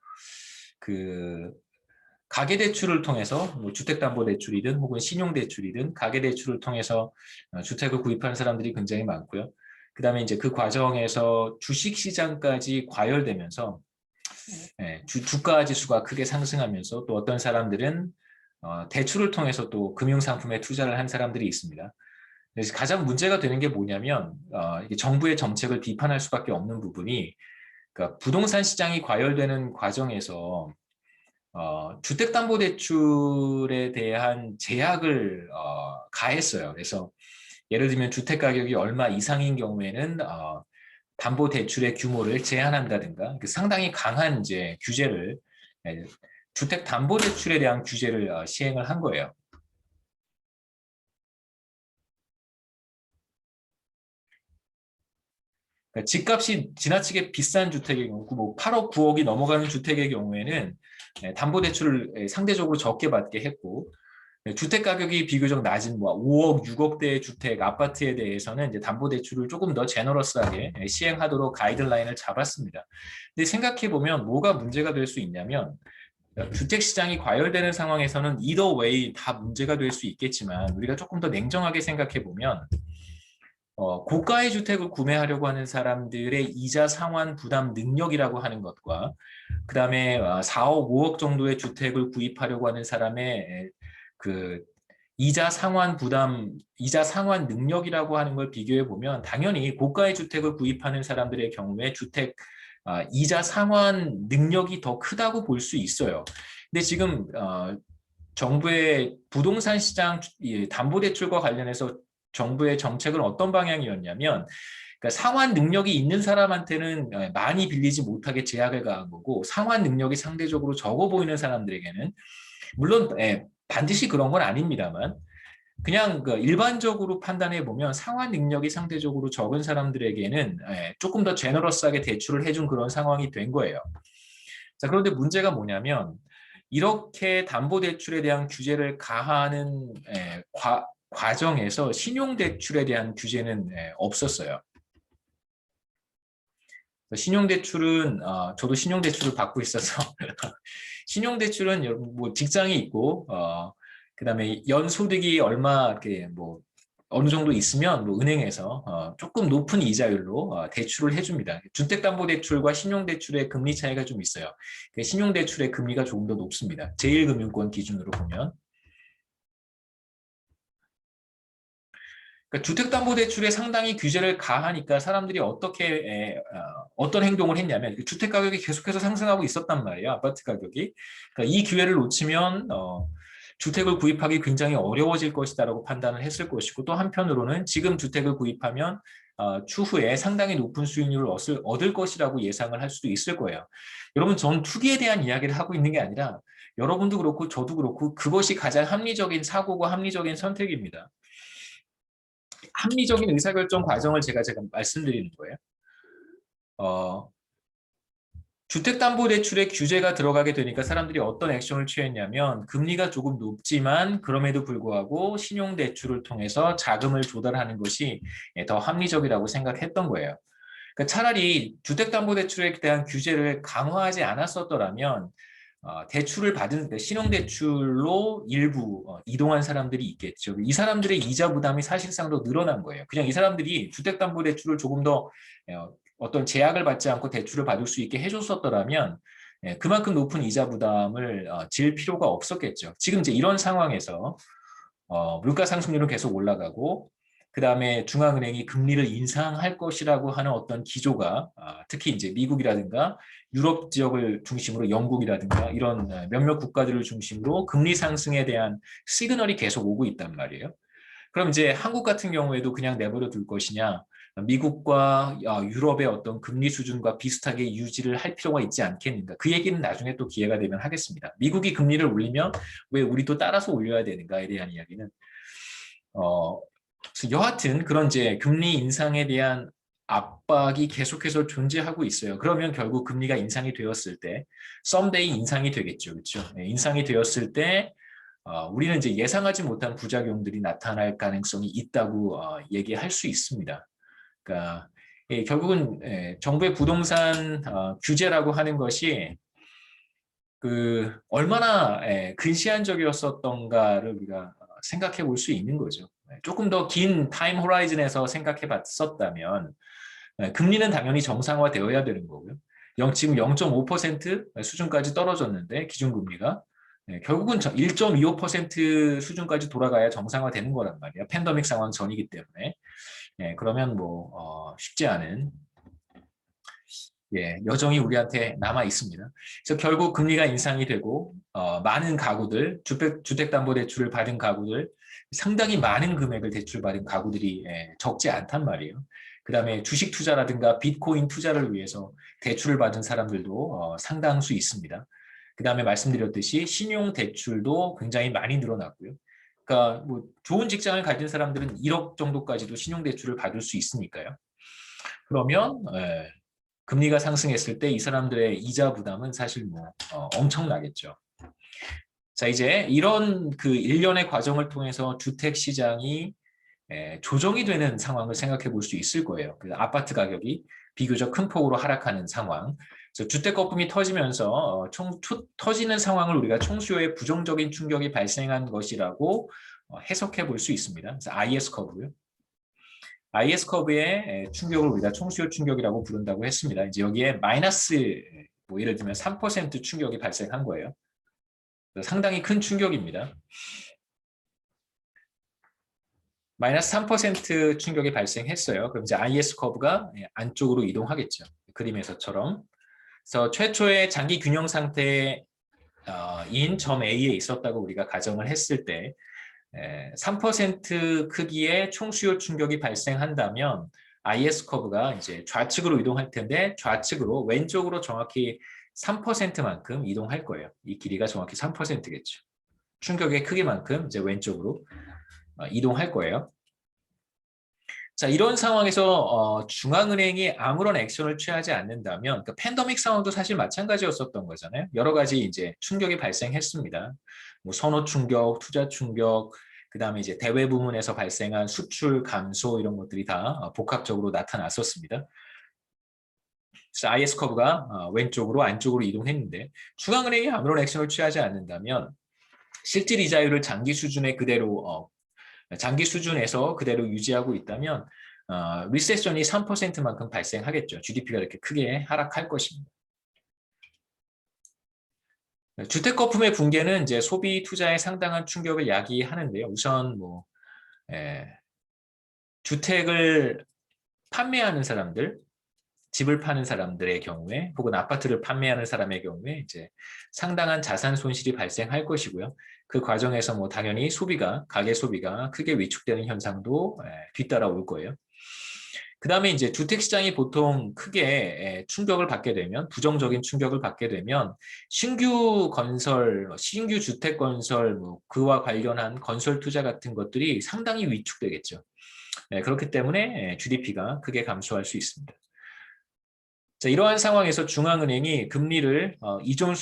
Speaker 1: 가계대출을 통해서 뭐 주택담보대출이든 혹은 신용대출이든 가계대출을 통해서 주택을 구입하는 사람들이 굉장히 많고요. 그 다음에 이제 그 과정에서 주식시장까지 과열되면서 주가 지수가 크게 상승하면서, 또 어떤 사람들은 대출을 통해서 또 금융상품에 투자를 한 사람들이 있습니다. 그래서 가장 문제가 되는 게 뭐냐면 이게 정부의 정책을 비판할 수밖에 없는 부분이, 그러니까 부동산 시장이 과열되는 과정에서 주택담보대출에 대한 제약을 가했어요. 그래서 예를 들면 주택 가격이 얼마 이상인 경우에는 담보대출의 규모를 제한한다든가 상당히 강한 이제 규제를, 주택담보대출에 대한 규제를 시행을 한 거예요. 그러니까 집값이 지나치게 비싼 주택의 경우, 뭐 8억, 9억이 넘어가는 주택의 경우에는 담보대출을 상대적으로 적게 받게 했고, 주택 가격이 비교적 낮은 뭐 5억, 6억대의 주택, 아파트에 대해서는 이제 담보대출을 조금 더 제너러스하게 시행하도록 가이드라인을 잡았습니다. 근데 생각해 보면 뭐가 문제가 될 수 있냐면, 주택 시장이 과열되는 상황에서는 either way 다 문제가 될 수 있겠지만, 우리가 조금 더 냉정하게 생각해 보면 고가의 주택을 구매하려고 하는 사람들의 이자 상환 부담 능력이라고 하는 것과, 그 다음에 4억, 5억 정도의 주택을 구입하려고 하는 사람의 그 이자 상환 부담, 이자 상환 능력이라고 하는 걸 비교해 보면, 당연히 고가의 주택을 구입하는 사람들의 경우에 주택 이자 상환 능력이 더 크다고 볼 수 있어요. 근데 지금 정부의 부동산 시장 담보대출과 관련해서 정부의 정책은 어떤 방향이었냐면, 그러니까 상환 능력이 있는 사람한테는 많이 빌리지 못하게 제약을 가한 거고, 상환 능력이 상대적으로 적어 보이는 사람들에게는, 물론 반드시 그런 건 아닙니다만, 그냥 일반적으로 판단해 보면 상환 능력이 상대적으로 적은 사람들에게는 조금 더 제너러스하게 대출을 해준 그런 상황이 된 거예요. 자, 그런데 문제가 뭐냐면, 이렇게 담보대출에 대한 규제를 가하는 과정에서 신용대출에 대한 규제는 없었어요. 신용대출은 저도 신용대출을 받고 있어서 신용대출은 뭐 직장이 있고 그다음에 연소득이 얼마 이렇게 뭐 어느 정도 있으면 뭐 은행에서 조금 높은 이자율로 대출을 해줍니다. 주택담보대출과 신용대출의 금리 차이가 좀 있어요. 신용대출의 금리가 조금 더 높습니다. 제1금융권 기준으로 보면. 그러니까 주택담보대출에 상당히 규제를 가하니까 사람들이 어떤 행동을 했냐면 주택 가격이 계속해서 상승하고 있었단 말이에요. 아파트 가격이. 그러니까 이 기회를 놓치면 주택을 구입하기 굉장히 어려워질 것이다라고 판단을 했을 것이고 또 한편으로는 지금 주택을 구입하면 추후에 상당히 높은 수익률을 얻을 것이라고 예상을 할 수도 있을 거예요. 여러분, 전 투기에 대한 이야기를 하고 있는 게 아니라 여러분도 그렇고 저도 그렇고 그것이 가장 합리적인 사고고 합리적인 선택입니다. 합리적인 의사결정 과정을 제가 말씀드리는 거예요. 주택담보대출에 규제가 들어가게 되니까 사람들이 어떤 액션을 취했냐면 금리가 조금 높지만 그럼에도 불구하고 신용대출을 통해서 자금을 조달하는 것이 더 합리적이라고 생각했던 거예요. 그러니까 차라리 주택담보대출에 대한 규제를 강화하지 않았었더라면 대출을 받은 신용대출로 일부 이동한 사람들이 있겠죠. 이 사람들의 이자 부담이 사실상 더 늘어난 거예요. 그냥 이 사람들이 주택담보대출을 조금 더 어떤 제약을 받지 않고 대출을 받을 수 있게 해줬었더라면 그만큼 높은 이자 부담을 질 필요가 없었겠죠. 지금 이제 이런 상황에서 물가 상승률은 계속 올라가고 그 다음에 중앙은행이 금리를 인상할 것이라고 하는 어떤 기조가 특히 이제 미국이라든가 유럽 지역을 중심으로 영국이라든가 이런 몇몇 국가들을 중심으로 금리 상승에 대한 시그널이 계속 오고 있단 말이에요. 그럼 이제 한국 같은 경우에도 그냥 내버려 둘 것이냐, 미국과 유럽의 어떤 금리 수준과 비슷하게 유지를 할 필요가 있지 않겠는가. 그 얘기는 나중에 또 기회가 되면 하겠습니다. 미국이 금리를 올리면 왜 우리도 따라서 올려야 되는가에 대한 이야기는 여하튼 그런 이제 금리 인상에 대한 압박이 계속해서 존재하고 있어요. 그러면 결국 금리가 인상이 되었을 때 someday 인상이 되겠죠. 그렇죠? 인상이 되었을 때 우리는 이제 예상하지 못한 부작용들이 나타날 가능성이 있다고 얘기할 수 있습니다. 그러니까 결국은 정부의 부동산 규제라고 하는 것이 얼마나 근시안적이었었던가를 우리가 생각해 볼 수 있는 거죠. 조금 더 긴 타임 호라이즌에서 생각해 봤었다면 금리는 당연히 정상화되어야 되는 거고요. 지금 0.5% 수준까지 떨어졌는데 기준금리가 결국은 1.25% 수준까지 돌아가야 정상화되는 거란 말이에요. 팬데믹 상황 전이기 때문에. 그러면 쉽지 않은 여정이 우리한테 남아 있습니다. 그래서 결국 금리가 인상이 되고 많은 가구들, 주택담보대출을 받은 가구들, 상당히 많은 금액을 대출받은 가구들이 적지 않단 말이에요. 그 다음에 주식 투자라든가 비트코인 투자를 위해서 대출을 받은 사람들도 상당수 있습니다. 그 다음에 말씀드렸듯이 신용대출도 굉장히 많이 늘어났고요. 그러니까 좋은 직장을 가진 사람들은 1억 정도까지도 신용대출을 받을 수 있으니까요. 그러면 금리가 상승했을 때 이 사람들의 이자 부담은 사실 엄청나겠죠. 자, 이제 이런 일련의 과정을 통해서 주택 시장이 조정이 되는 상황을 생각해 볼 수 있을 거예요. 아파트 가격이 비교적 큰 폭으로 하락하는 상황. 그래서 주택 거품이 터지면서 터지는 상황을 우리가 총수요에 부정적인 충격이 발생한 것이라고 해석해 볼 수 있습니다. 그래서 IS 커브요. IS 커브의 충격을 우리가 총수요 충격이라고 부른다고 했습니다. 이제 여기에 마이너스 예를 들면 3% 충격이 발생한 거예요. 상당히 큰 충격입니다. 마이너스 3% 충격이 발생했어요. 그럼 이제 IS 커브가 안쪽으로 이동하겠죠. 그림에서처럼. 그래서 최초의 장기 균형 상태인 점 A에 있었다고 우리가 가정을 했을 때 3% 크기의 총수요 충격이 발생한다면 IS 커브가 이제 좌측으로 이동할 텐데 좌측으로 왼쪽으로 정확히 3%만큼 이동할 거예요. 이 길이가 정확히 3%겠죠. 충격의 크기만큼 이제 왼쪽으로 이동할 거예요. 자, 이런 상황에서 중앙은행이 아무런 액션을 취하지 않는다면 팬데믹 상황도 사실 마찬가지였었던 거잖아요. 여러 가지 이제 충격이 발생했습니다. 선호 충격, 투자 충격, 그다음에 이제 대외 부문에서 발생한 수출 감소 이런 것들이 다 복합적으로 나타났었습니다. 그래서 IS 커브가 왼쪽으로 안쪽으로 이동했는데 중앙은행이 아무런 액션을 취하지 않는다면 실질 이자율을 장기 수준에 그대로 장기 수준에서 그대로 유지하고 있다면 리세션이 3%만큼 발생하겠죠. GDP가 이렇게 크게 하락할 것입니다. 주택 거품의 붕괴는 이제 소비 투자에 상당한 충격을 야기하는데요. 우선 뭐 주택을 판매하는 사람들, 집을 파는 사람들의 경우에 혹은 아파트를 판매하는 사람의 경우에 이제 상당한 자산 손실이 발생할 것이고요. 그 과정에서 뭐 당연히 소비가 가계 소비가 크게 위축되는 현상도 뒤따라올 거예요. 그 다음에 이제 주택 시장이 보통 크게 충격을 받게 되면 부정적인 충격을 받게 되면 신규 건설, 신규 주택 건설, 뭐 그와 관련한 건설 투자 같은 것들이 상당히 위축되겠죠. 그렇기 때문에 GDP가 크게 감소할 수 있습니다. 자, 이러한 상황에서 중앙은행이 금리를 이전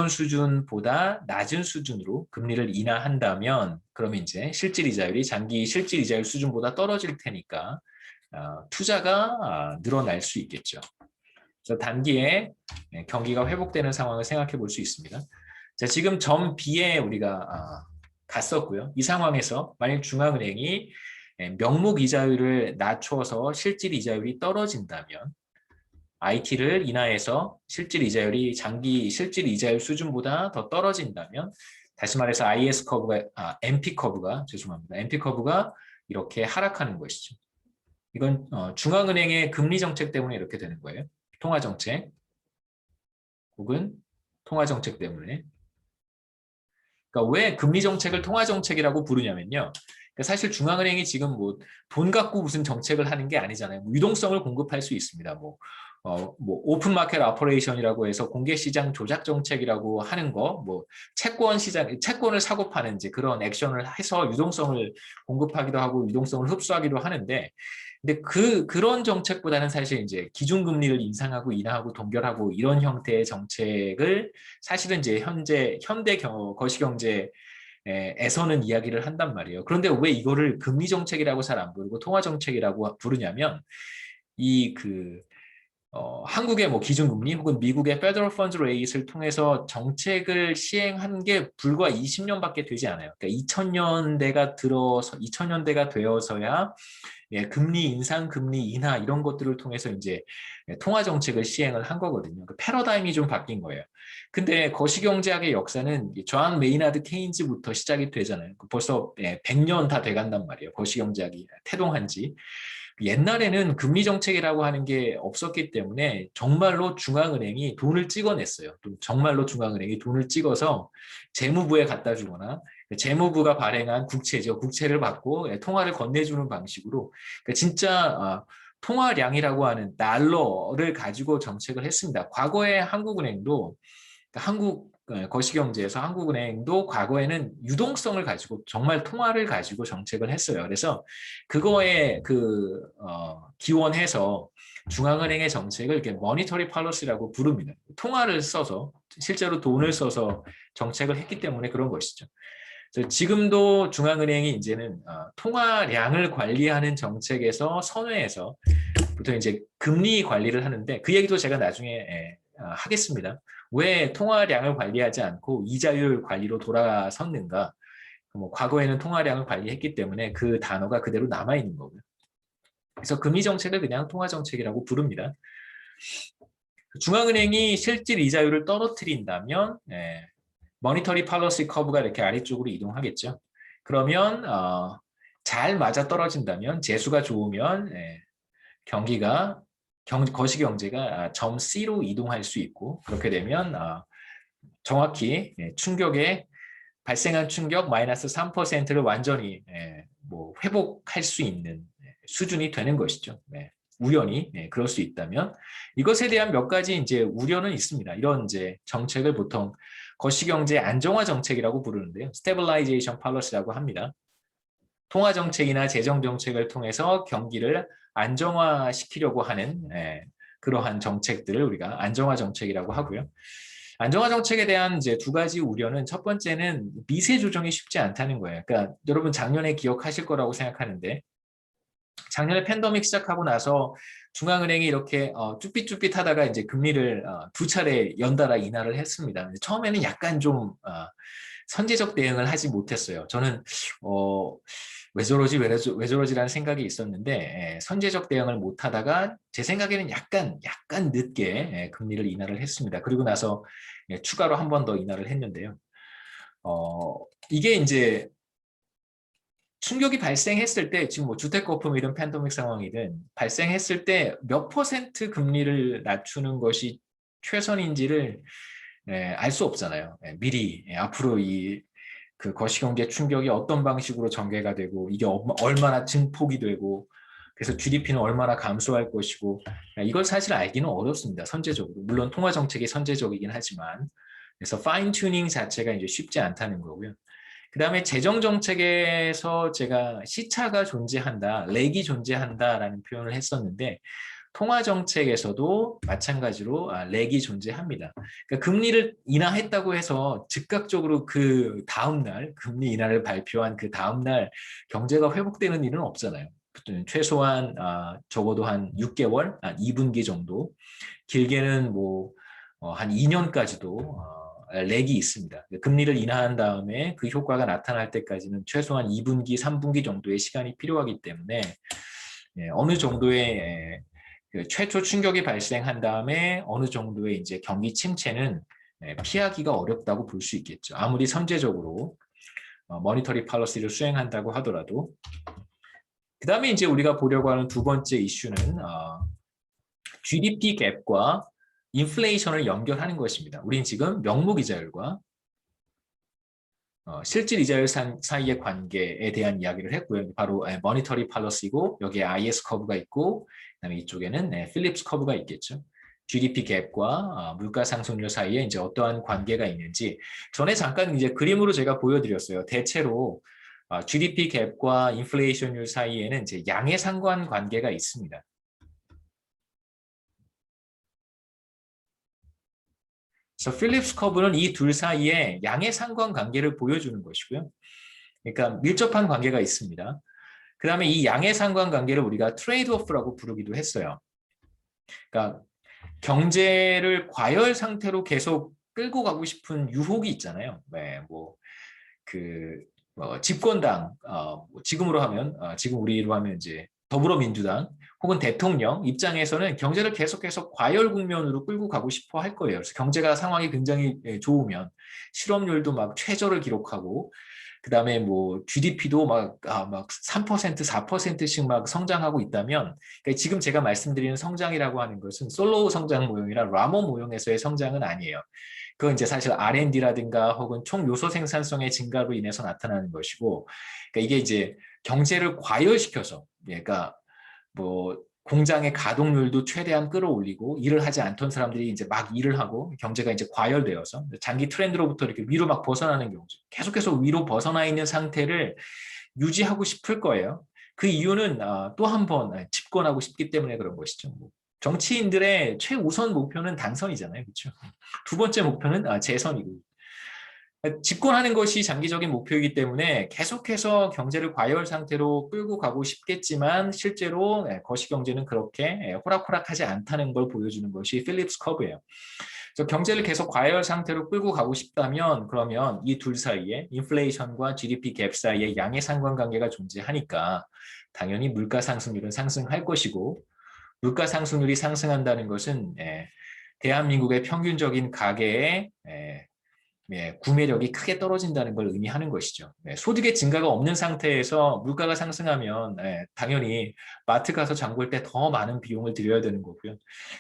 Speaker 1: 수준보다 낮은 수준으로 금리를 인하한다면 그러면 이제 실질 이자율이 장기 실질 이자율 수준보다 떨어질 테니까 투자가 늘어날 수 있겠죠. 그래서 단기에 경기가 회복되는 상황을 생각해 볼 수 있습니다. 자, 지금 점 B에 우리가 갔었고요. 이 상황에서 만약 중앙은행이 명목 이자율을 낮춰서 실질 이자율이 떨어진다면 IT를 인하해서 실질 이자율이 장기 실질 이자율 수준보다 더 떨어진다면 다시 말해서 IS 커브가 MP 커브가 죄송합니다. MP 커브가 이렇게 하락하는 것이죠. 이건 중앙은행의 금리 정책 때문에 이렇게 되는 거예요. 통화 정책 혹은 통화 정책 때문에. 그러니까 왜 금리 정책을 통화 정책이라고 부르냐면요. 그러니까 사실 중앙은행이 지금 뭐 돈 갖고 무슨 정책을 하는 게 아니잖아요. 뭐 유동성을 공급할 수 있습니다. 뭐 오픈 마켓 오퍼레이션이라고 해서 공개 시장 조작 정책이라고 하는 거, 뭐 채권 시장, 채권을 사고 파는 이제 그런 액션을 해서 유동성을 공급하기도 하고 유동성을 흡수하기도 하는데, 근데 그런 정책보다는 사실 이제 기준금리를 인상하고 인하하고 동결하고 이런 형태의 정책을 사실은 이제 현대 거시경제 에서는 이야기를 한단 말이에요. 그런데 왜 이거를 금리 정책이라고 잘 안 부르고 통화 정책이라고 부르냐면 한국의 뭐 기준금리 혹은 미국의 Federal Funds Rate을 통해서 정책을 시행한 게 불과 20년밖에 되지 않아요. 그러니까 2000년대가 되어서야 금리 인상, 금리 인하 이런 것들을 통해서 이제 통화 정책을 시행을 한 거거든요. 그 패러다임이 좀 바뀐 거예요. 근데 거시경제학의 역사는 존 메이나드 케인즈부터 시작이 되잖아요. 벌써 100년 다 돼간단 말이에요. 거시경제학이 태동한 지. 옛날에는 금리 정책이라고 하는 게 없었기 때문에 정말로 중앙은행이 돈을 찍어냈어요. 정말로 중앙은행이 돈을 찍어서 재무부에 갖다 주거나 재무부가 발행한 국채죠. 국채를 받고 통화를 건네주는 방식으로 진짜 통화량이라고 하는 달러를 가지고 정책을 했습니다. 과거에 한국은행도 거시경제에서 한국은행도 과거에는 유동성을 가지고 정말 통화를 가지고 정책을 했어요. 그래서 그거에 기원해서 중앙은행의 정책을 이렇게 머니터리 팔러시라고 부릅니다. 통화를 써서 실제로 돈을 써서 정책을 했기 때문에 그런 것이죠. 그래서 지금도 중앙은행이 이제는 통화량을 관리하는 정책에서 선회해서 보통 이제 금리 관리를 하는데 그 얘기도 제가 나중에 하겠습니다. 왜 통화량을 관리하지 않고 이자율 관리로 돌아섰는가? 뭐 과거에는 통화량을 관리했기 때문에 그 단어가 그대로 남아 있는 거고요. 그래서 금리 정책을 그냥 통화 정책이라고 부릅니다. 중앙은행이 실질 이자율을 떨어뜨린다면 머니터리 팔러시 커브가 이렇게 아래쪽으로 이동하겠죠. 그러면 잘 맞아 떨어진다면 재수가 좋으면 거시경제가 점 C로 이동할 수 있고 그렇게 되면 정확히 발생한 충격 마이너스 3%를 완전히 뭐 회복할 수 있는 수준이 되는 것이죠. 우연히 그럴 수 있다면 이것에 대한 몇 가지 이제 우려는 있습니다. 이런 이제 정책을 보통 거시경제 안정화 정책이라고 부르는데요. 스테빌라이제이션 팔러시라고 합니다. 통화 정책이나 재정 정책을 통해서 경기를 안정화시키려고 하는 그러한 정책들을 우리가 안정화 정책이라고 하고요. 안정화 정책에 대한 이제 두 가지 우려는 첫 번째는 미세 조정이 쉽지 않다는 거예요. 그러니까 여러분 작년에 기억하실 거라고 생각하는데 작년에 팬데믹 시작하고 나서 중앙은행이 이렇게 쭈삣쭈삣 하다가 이제 금리를 두 차례 연달아 인하를 했습니다. 처음에는 약간 좀 선제적 대응을 하지 못했어요. 저는 왜 저러지라는 생각이 있었는데 선제적 대응을 못하다가 제 생각에는 약간 늦게 금리를 인하를 했습니다. 그리고 나서 추가로 한 번 더 인하를 했는데요. 이게 이제 충격이 발생했을 때 지금 뭐 주택 거품이든 팬데믹 상황이든 발생했을 때 몇 퍼센트 금리를 낮추는 것이 최선인지를 알 수 없잖아요. 미리 앞으로 이 그 거시경제 충격이 어떤 방식으로 전개가 되고 이게 얼마나 증폭이 되고 그래서 GDP는 얼마나 감소할 것이고 이걸 사실 알기는 어렵습니다. 선제적으로. 물론 통화 정책이 선제적이긴 하지만 그래서 파인 튜닝 자체가 이제 쉽지 않다는 거고요. 그다음에 재정 정책에서 제가 시차가 존재한다, 렉이 존재한다라는 표현을 했었는데 통화 정책에서도 마찬가지로 렉이 존재합니다. 그러니까 금리를 인하했다고 해서 즉각적으로 그 다음 날 금리 인하를 발표한 그 다음 날 경제가 회복되는 일은 없잖아요. 최소한 적어도 한 6개월, 한 2분기 정도, 길게는 뭐 한 2년까지도 렉이 있습니다. 금리를 인하한 다음에 그 효과가 나타날 때까지는 최소한 2분기, 3분기 정도의 시간이 필요하기 때문에 어느 정도의 그 최초 충격이 발생한 다음에 어느 정도의 이제 경기 침체는 피하기가 어렵다고 볼 수 있겠죠. 아무리 선제적으로 머니터리 팔러시를 수행한다고 하더라도. 그 다음에 이제 우리가 보려고 하는 두 번째 이슈는 GDP 갭과 인플레이션을 연결하는 것입니다. 우린 지금 명목이자율과 실질 이자율 사이의 관계에 대한 이야기를 했고요. 바로 머니터리 팔러시고 여기에 IS 커브가 있고 그다음에 이쪽에는 필립스 커브가 있겠죠. GDP 갭과 물가 상승률 사이에 이제 어떠한 관계가 있는지 전에 잠깐 이제 그림으로 제가 보여드렸어요. 대체로 GDP 갭과 인플레이션율 사이에는 이제 양의 상관 관계가 있습니다. 그래서 필립스 커브는 이 둘 사이에 양의 상관 관계를 보여주는 것이고요. 그러니까 밀접한 관계가 있습니다. 그 다음에 이 양의 상관 관계를 우리가 트레이드 오프라고 부르기도 했어요. 그러니까 경제를 과열 상태로 계속 끌고 가고 싶은 유혹이 있잖아요. 네, 집권당, 지금으로 하면, 지금 우리로 하면 이제 더불어민주당 혹은 대통령 입장에서는 경제를 계속해서 과열 국면으로 끌고 가고 싶어 할 거예요. 그래서 경제가 상황이 굉장히 좋으면 실업률도 막 최저를 기록하고 그다음에 뭐 GDP도 막 3%, 4%씩 막 성장하고 있다면 그러니까 지금 제가 말씀드리는 성장이라고 하는 것은 솔로우 성장 모형이나 라모 모형에서의 성장은 아니에요. 그건 이제 사실 R&D라든가 혹은 총 요소 생산성의 증가로 인해서 나타나는 것이고 그러니까 이게 이제 경제를 과열시켜서 그러니까 뭐 공장의 가동률도 최대한 끌어올리고 일을 하지 않던 사람들이 이제 막 일을 하고 경제가 이제 과열되어서 장기 트렌드로부터 이렇게 위로 막 벗어나는 경우죠. 계속해서 위로 벗어나 있는 상태를 유지하고 싶을 거예요. 그 이유는 또 한 번 집권하고 싶기 때문에 그런 것이죠. 정치인들의 최우선 목표는 당선이잖아요. 그렇죠? 두 번째 목표는 재선이고. 집권하는 것이 장기적인 목표이기 때문에 계속해서 경제를 과열 상태로 끌고 가고 싶겠지만 실제로 거시경제는 그렇게 호락호락하지 않다는 걸 보여주는 것이 필립스 커브예요. 그래서 경제를 계속 과열 상태로 끌고 가고 싶다면 그러면 이 둘 사이에 인플레이션과 GDP 갭 사이에 양의 상관관계가 존재하니까 당연히 물가 상승률은 상승할 것이고 물가 상승률이 상승한다는 것은 대한민국의 평균적인 가계의 구매력이 크게 떨어진다는 걸 의미하는 것이죠. 소득의 증가가 없는 상태에서 물가가 상승하면 당연히 마트 가서 장 볼 때 더 많은 비용을 들여야 되는 거고요.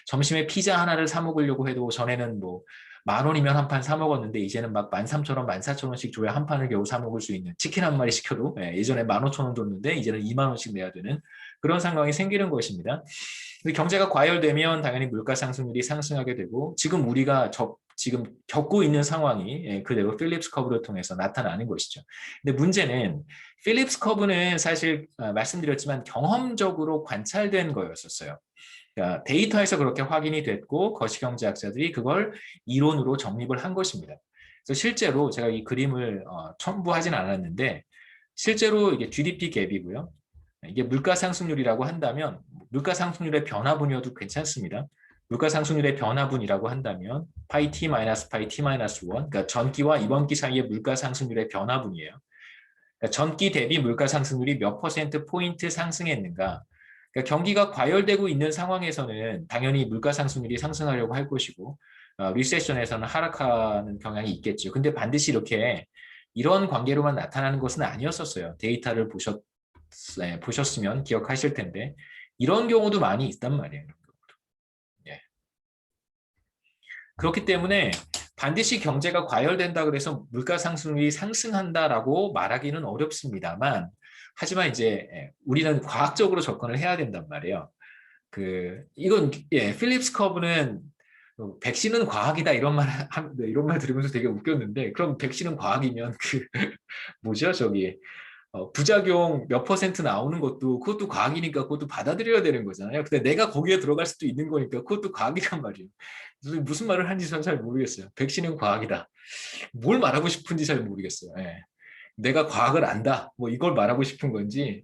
Speaker 1: 점심에 피자 하나를 사 먹으려고 해도 전에는 뭐 10,000원이면 한 판 사 먹었는데 이제는 막 13,000원, 14,000원씩 줘야 한 판을 겨우 사 먹을 수 있는 치킨 한 마리 시켜도 예전에 15,000원 줬는데 이제는 20,000원씩 내야 되는 그런 상황이 생기는 것입니다. 경제가 과열되면 당연히 물가 상승률이 상승하게 되고 지금 우리가 지금 겪고 있는 상황이 그대로 필립스 커브를 통해서 나타나는 것이죠. 근데 문제는 필립스 커브는 사실 말씀드렸지만 경험적으로 관찰된 거였었어요. 그러니까 데이터에서 그렇게 확인이 됐고 거시경제학자들이 그걸 이론으로 정립을 한 것입니다. 그래서 실제로 제가 이 그림을 첨부하진 않았는데 실제로 이게 GDP 갭이고요. 이게 물가 상승률이라고 한다면 물가 상승률의 변화 분야도 괜찮습니다. 물가 상승률의 변화분이라고 한다면 파이 t 마이너스 파이 t 마이너스 1, 그러니까 전기와 이번기 사이의 물가 상승률의 변화분이에요. 그러니까 전기 대비 물가 상승률이 몇 퍼센트 포인트 상승했는가. 그러니까 경기가 과열되고 있는 상황에서는 당연히 물가 상승률이 상승하려고 할 것이고 리세션에서는 하락하는 경향이 있겠죠. 근데 반드시 이렇게 이런 관계로만 나타나는 것은 아니었었어요. 데이터를 보셨으면 기억하실 텐데 이런 경우도 많이 있단 말이에요. 예. 그렇기 때문에 반드시 경제가 과열된다 그래서 물가 상승률이 상승한다라고 말하기는 어렵습니다만 하지만 이제 우리는 과학적으로 접근을 해야 된단 말이에요. 이건 필립스 커브는 백신은 과학이다 이런 말 들으면서 되게 웃겼는데 그럼 백신은 과학이면 뭐죠 저기 부작용 몇 퍼센트 나오는 그것도 과학이니까 그것도 받아들여야 되는 거잖아요. 근데 내가 거기에 들어갈 수도 있는 거니까 그것도 과학이란 말이에요. 무슨 말을 하는지 저는 잘 모르겠어요. 백신은 과학이다. 뭘 말하고 싶은지 잘 모르겠어요. 예. 내가 과학을 안다. 뭐 이걸 말하고 싶은 건지,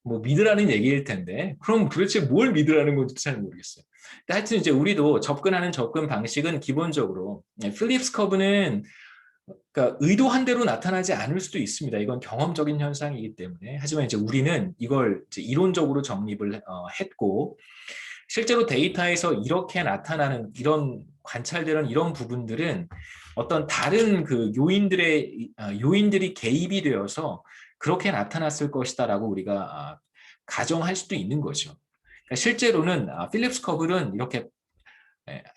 Speaker 1: 뭐 믿으라는 얘기일 텐데, 그럼 도대체 뭘 믿으라는 건지 잘 모르겠어요. 근데 하여튼 이제 우리도 접근하는 접근 방식은 기본적으로 필립스 커브는 그러니까 의도한 대로 나타나지 않을 수도 있습니다. 이건 경험적인 현상이기 때문에. 하지만 이제 우리는 이걸 이제 이론적으로 정립을 했고 실제로 데이터에서 이렇게 나타나는 이런 관찰되는 이런 부분들은 어떤 다른 요인들이 개입이 되어서 그렇게 나타났을 것이다라고 우리가 가정할 수도 있는 거죠. 그러니까 실제로는 필립스 커브는 이렇게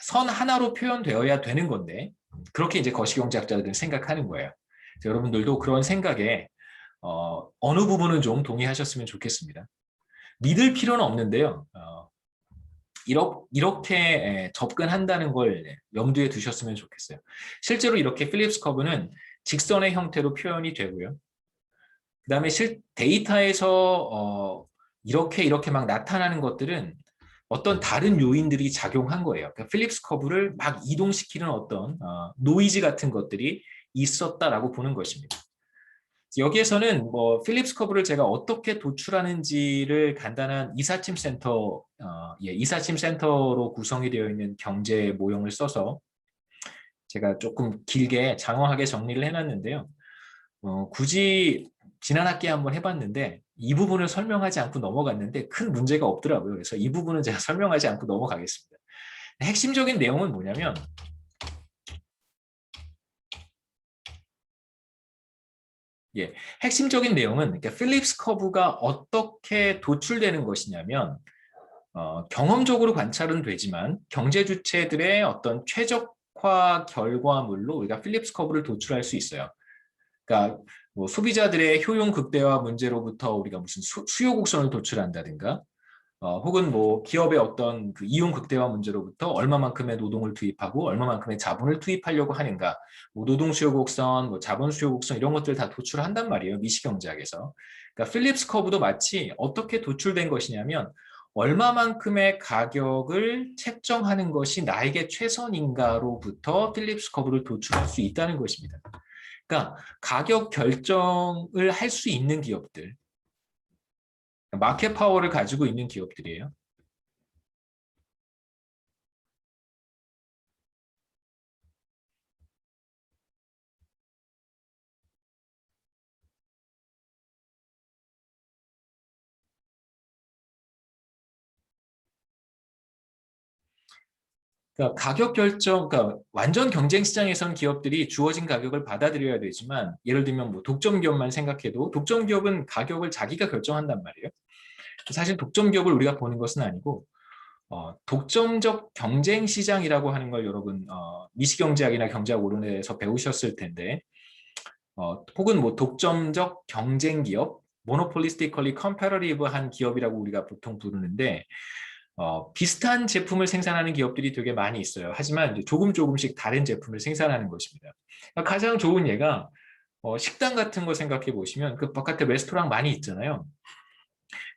Speaker 1: 선 하나로 표현되어야 되는 건데 그렇게 이제 거시경제학자들은 생각하는 거예요. 여러분들도 그런 생각에 어느 부분은 좀 동의하셨으면 좋겠습니다. 믿을 필요는 없는데요. 이렇게 접근한다는 걸 염두에 두셨으면 좋겠어요. 실제로 이렇게 필립스 커브는 직선의 형태로 표현이 되고요. 그 다음에 데이터에서 이렇게 막 나타나는 것들은 어떤 다른 요인들이 작용한 거예요. 그러니까 필립스 커브를 막 이동시키는 어떤 노이즈 같은 것들이 있었다라고 보는 것입니다. 여기에서는 뭐 필립스 커브를 제가 어떻게 도출하는지를 간단한 이삿짐 센터로 구성이 되어 있는 경제 모형을 써서 제가 조금 길게 장황하게 정리를 해놨는데요. 굳이 지난 학기에 한번 해봤는데 이 부분을 설명하지 않고 넘어갔는데 큰 문제가 없더라고요. 그래서 이 부분은 제가 설명하지 않고 넘어가겠습니다. 핵심적인 내용은 뭐냐면 핵심적인 내용은 그러니까 필립스 커브가 어떻게 도출되는 것이냐면 경험적으로 관찰은 되지만 경제 주체들의 어떤 최적화 결과물로 우리가 필립스 커브를 도출할 수 있어요. 그러니까 뭐 소비자들의 효용 극대화 문제로부터 우리가 무슨 수요 곡선을 도출한다든가 혹은 뭐 기업의 어떤 이용 극대화 문제로부터 얼마만큼의 노동을 투입하고 얼마만큼의 자본을 투입하려고 하는가, 뭐 노동 수요 곡선, 뭐 자본 수요 곡선 이런 것들 다 도출한단 말이에요. 미시경제학에서. 그러니까 필립스 커브도 마치 어떻게 도출된 것이냐면 얼마만큼의 가격을 책정하는 것이 나에게 최선인가로부터 필립스 커브를 도출할 수 있다는 것입니다. 그러니까 가격 결정을 할 수 있는 기업들, 마켓 파워를 가지고 있는 기업들이에요. 그러니까 가격 결정, 그러니까 완전 경쟁 시장에선 기업들이 주어진 가격을 받아들여야 되지만 예를 들면 뭐 독점 기업만 생각해도 독점 기업은 가격을 자기가 결정한단 말이에요. 사실 독점 기업을 우리가 보는 것은 아니고 독점적 경쟁 시장이라고 하는 걸 여러분 미시경제학이나 경제학 오론에서 배우셨을 텐데 혹은 뭐 독점적 경쟁 기업, monopolistically competitive한 기업이라고 우리가 보통 부르는데 비슷한 제품을 생산하는 기업들이 되게 많이 있어요. 하지만 이제 조금씩 다른 제품을 생산하는 것입니다. 가장 좋은 예가 식당 같은 거 생각해 보시면 그 바깥에 레스토랑 많이 있잖아요.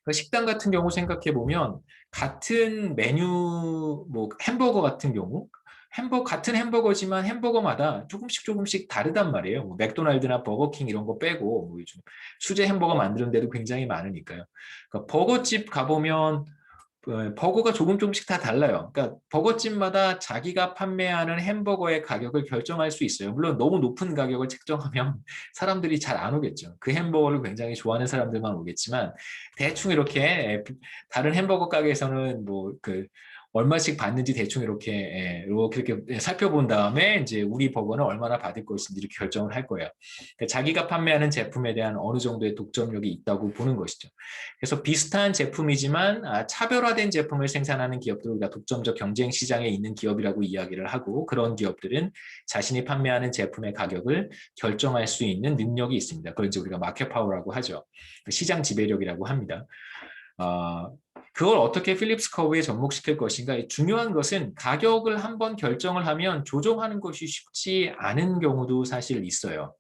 Speaker 1: 그 식당 같은 경우 생각해 보면 같은 메뉴, 뭐 햄버거 같은 경우 같은 햄버거지만 햄버거마다 조금씩 다르단 말이에요. 뭐 맥도날드나 버거킹 이런 거 빼고 뭐 요즘 수제 햄버거 만드는 데도 굉장히 많으니까요. 그러니까 버거집 가보면 버거가 조금씩 다 달라요. 그러니까 버거집마다 자기가 판매하는 햄버거의 가격을 결정할 수 있어요. 물론 너무 높은 가격을 책정하면 사람들이 잘 안 오겠죠. 그 햄버거를 굉장히 좋아하는 사람들만 오겠지만 대충 이렇게 다른 햄버거 가게에서는 뭐 그 얼마씩 받는지 대충 이렇게 살펴본 다음에 이제 우리 버거는 얼마나 받을 것인지 이렇게 결정을 할 거예요. 그러니까 자기가 판매하는 제품에 대한 어느 정도의 독점력이 있다고 보는 것이죠. 그래서 비슷한 제품이지만 차별화된 제품을 생산하는 기업들 우리가 독점적 경쟁 시장에 있는 기업이라고 이야기를 하고 그런 기업들은 자신이 판매하는 제품의 가격을 결정할 수 있는 능력이 있습니다. 그걸 이제 우리가 마켓 파워라고 하죠. 시장 지배력이라고 합니다. 그걸 어떻게 필립스 커브에 접목시킬 것인가? 중요한 것은 가격을 한번 결정을 하면 조정하는 것이 쉽지 않은 경우도 사실 있어요.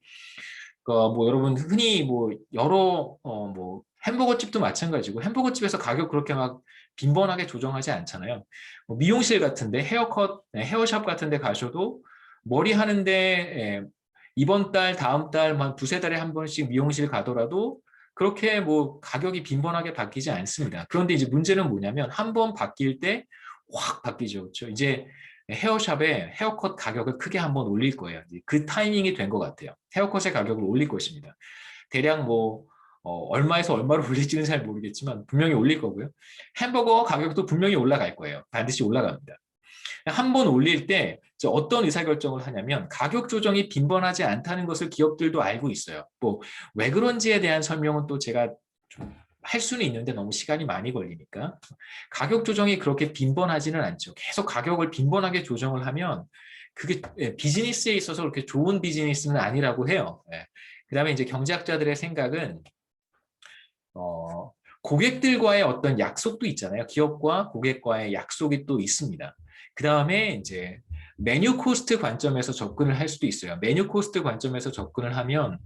Speaker 1: 뭐 여러분 흔히 뭐 여러 뭐 햄버거 집도 마찬가지고 햄버거 집에서 가격 그렇게 막 빈번하게 조정하지 않잖아요. 뭐 미용실 같은데 헤어컷, 헤어샵 같은데 가셔도 머리 하는데 이번 달, 다음 달, 한 두세 달에 한 번씩 미용실 가더라도 그렇게 뭐 가격이 빈번하게 바뀌지 않습니다. 그런데 이제 문제는 뭐냐면 한 번 바뀔 때 확 바뀌죠. 그렇죠? 이제 헤어샵에 헤어컷 가격을 크게 한번 올릴 거예요. 그 타이밍이 된 것 같아요. 헤어컷의 가격을 올릴 것입니다. 대략 뭐 얼마에서 얼마로 올릴지는 잘 모르겠지만 분명히 올릴 거고요. 햄버거 가격도 분명히 올라갈 거예요. 반드시 올라갑니다. 한 번 올릴 때 어떤 의사결정을 하냐면 가격 조정이 빈번하지 않다는 것을 기업들도 알고 있어요. 뭐 왜 그런지에 대한 설명은 또 제가 좀 할 수는 있는데 너무 시간이 많이 걸리니까 가격 조정이 그렇게 빈번하지는 않죠. 계속 가격을 빈번하게 조정을 하면 그게 비즈니스에 있어서 그렇게 좋은 비즈니스는 아니라고 해요. 그다음에 이제 경제학자들의 생각은 고객들과의 어떤 약속도 있잖아요. 기업과 고객과의 약속이 또 있습니다. 그 다음에 이제 메뉴 코스트 관점에서 접근을 할 수도 있어요. 메뉴 코스트 관점에서 접근을 하면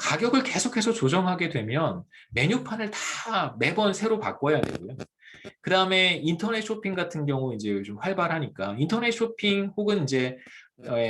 Speaker 1: 가격을 계속해서 조정하게 되면 메뉴판을 다 매번 새로 바꿔야 되고요. 그 다음에 인터넷 쇼핑 같은 경우 이제 요즘 활발하니까 인터넷 쇼핑 혹은 이제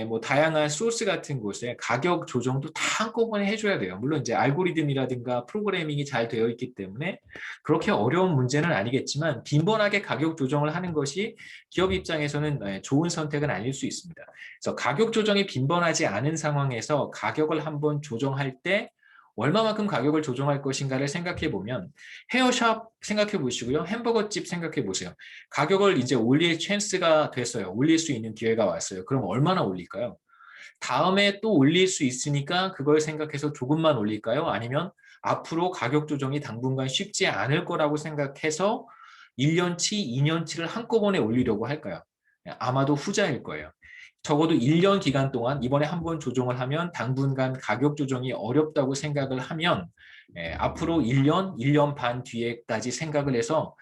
Speaker 1: 뭐 다양한 소스 같은 곳에 가격 조정도 다 한꺼번에 해줘야 돼요. 물론 이제 알고리즘이라든가 프로그래밍이 잘 되어 있기 때문에 그렇게 어려운 문제는 아니겠지만 빈번하게 가격 조정을 하는 것이 기업 입장에서는 좋은 선택은 아닐 수 있습니다. 그래서 가격 조정이 빈번하지 않은 상황에서 가격을 한번 조정할 때 얼마만큼 가격을 조정할 것인가를 생각해 보면 헤어샵 생각해 보시고요. 햄버거집 생각해 보세요. 가격을 이제 올릴 찬스가 됐어요. 올릴 수 있는 기회가 왔어요. 그럼 얼마나 올릴까요? 다음에 또 올릴 수 있으니까 그걸 생각해서 조금만 올릴까요? 아니면 앞으로 가격 조정이 당분간 쉽지 않을 거라고 생각해서 1년치, 2년치를 한꺼번에 올리려고 할까요? 아마도 후자일 거예요. 적어도 1년 기간 동안 이번에 한번 조정을 하면 당분간 가격 조정이 어렵다고 생각을 하면 앞으로 1년, 1년 반 뒤에까지 생각을 해서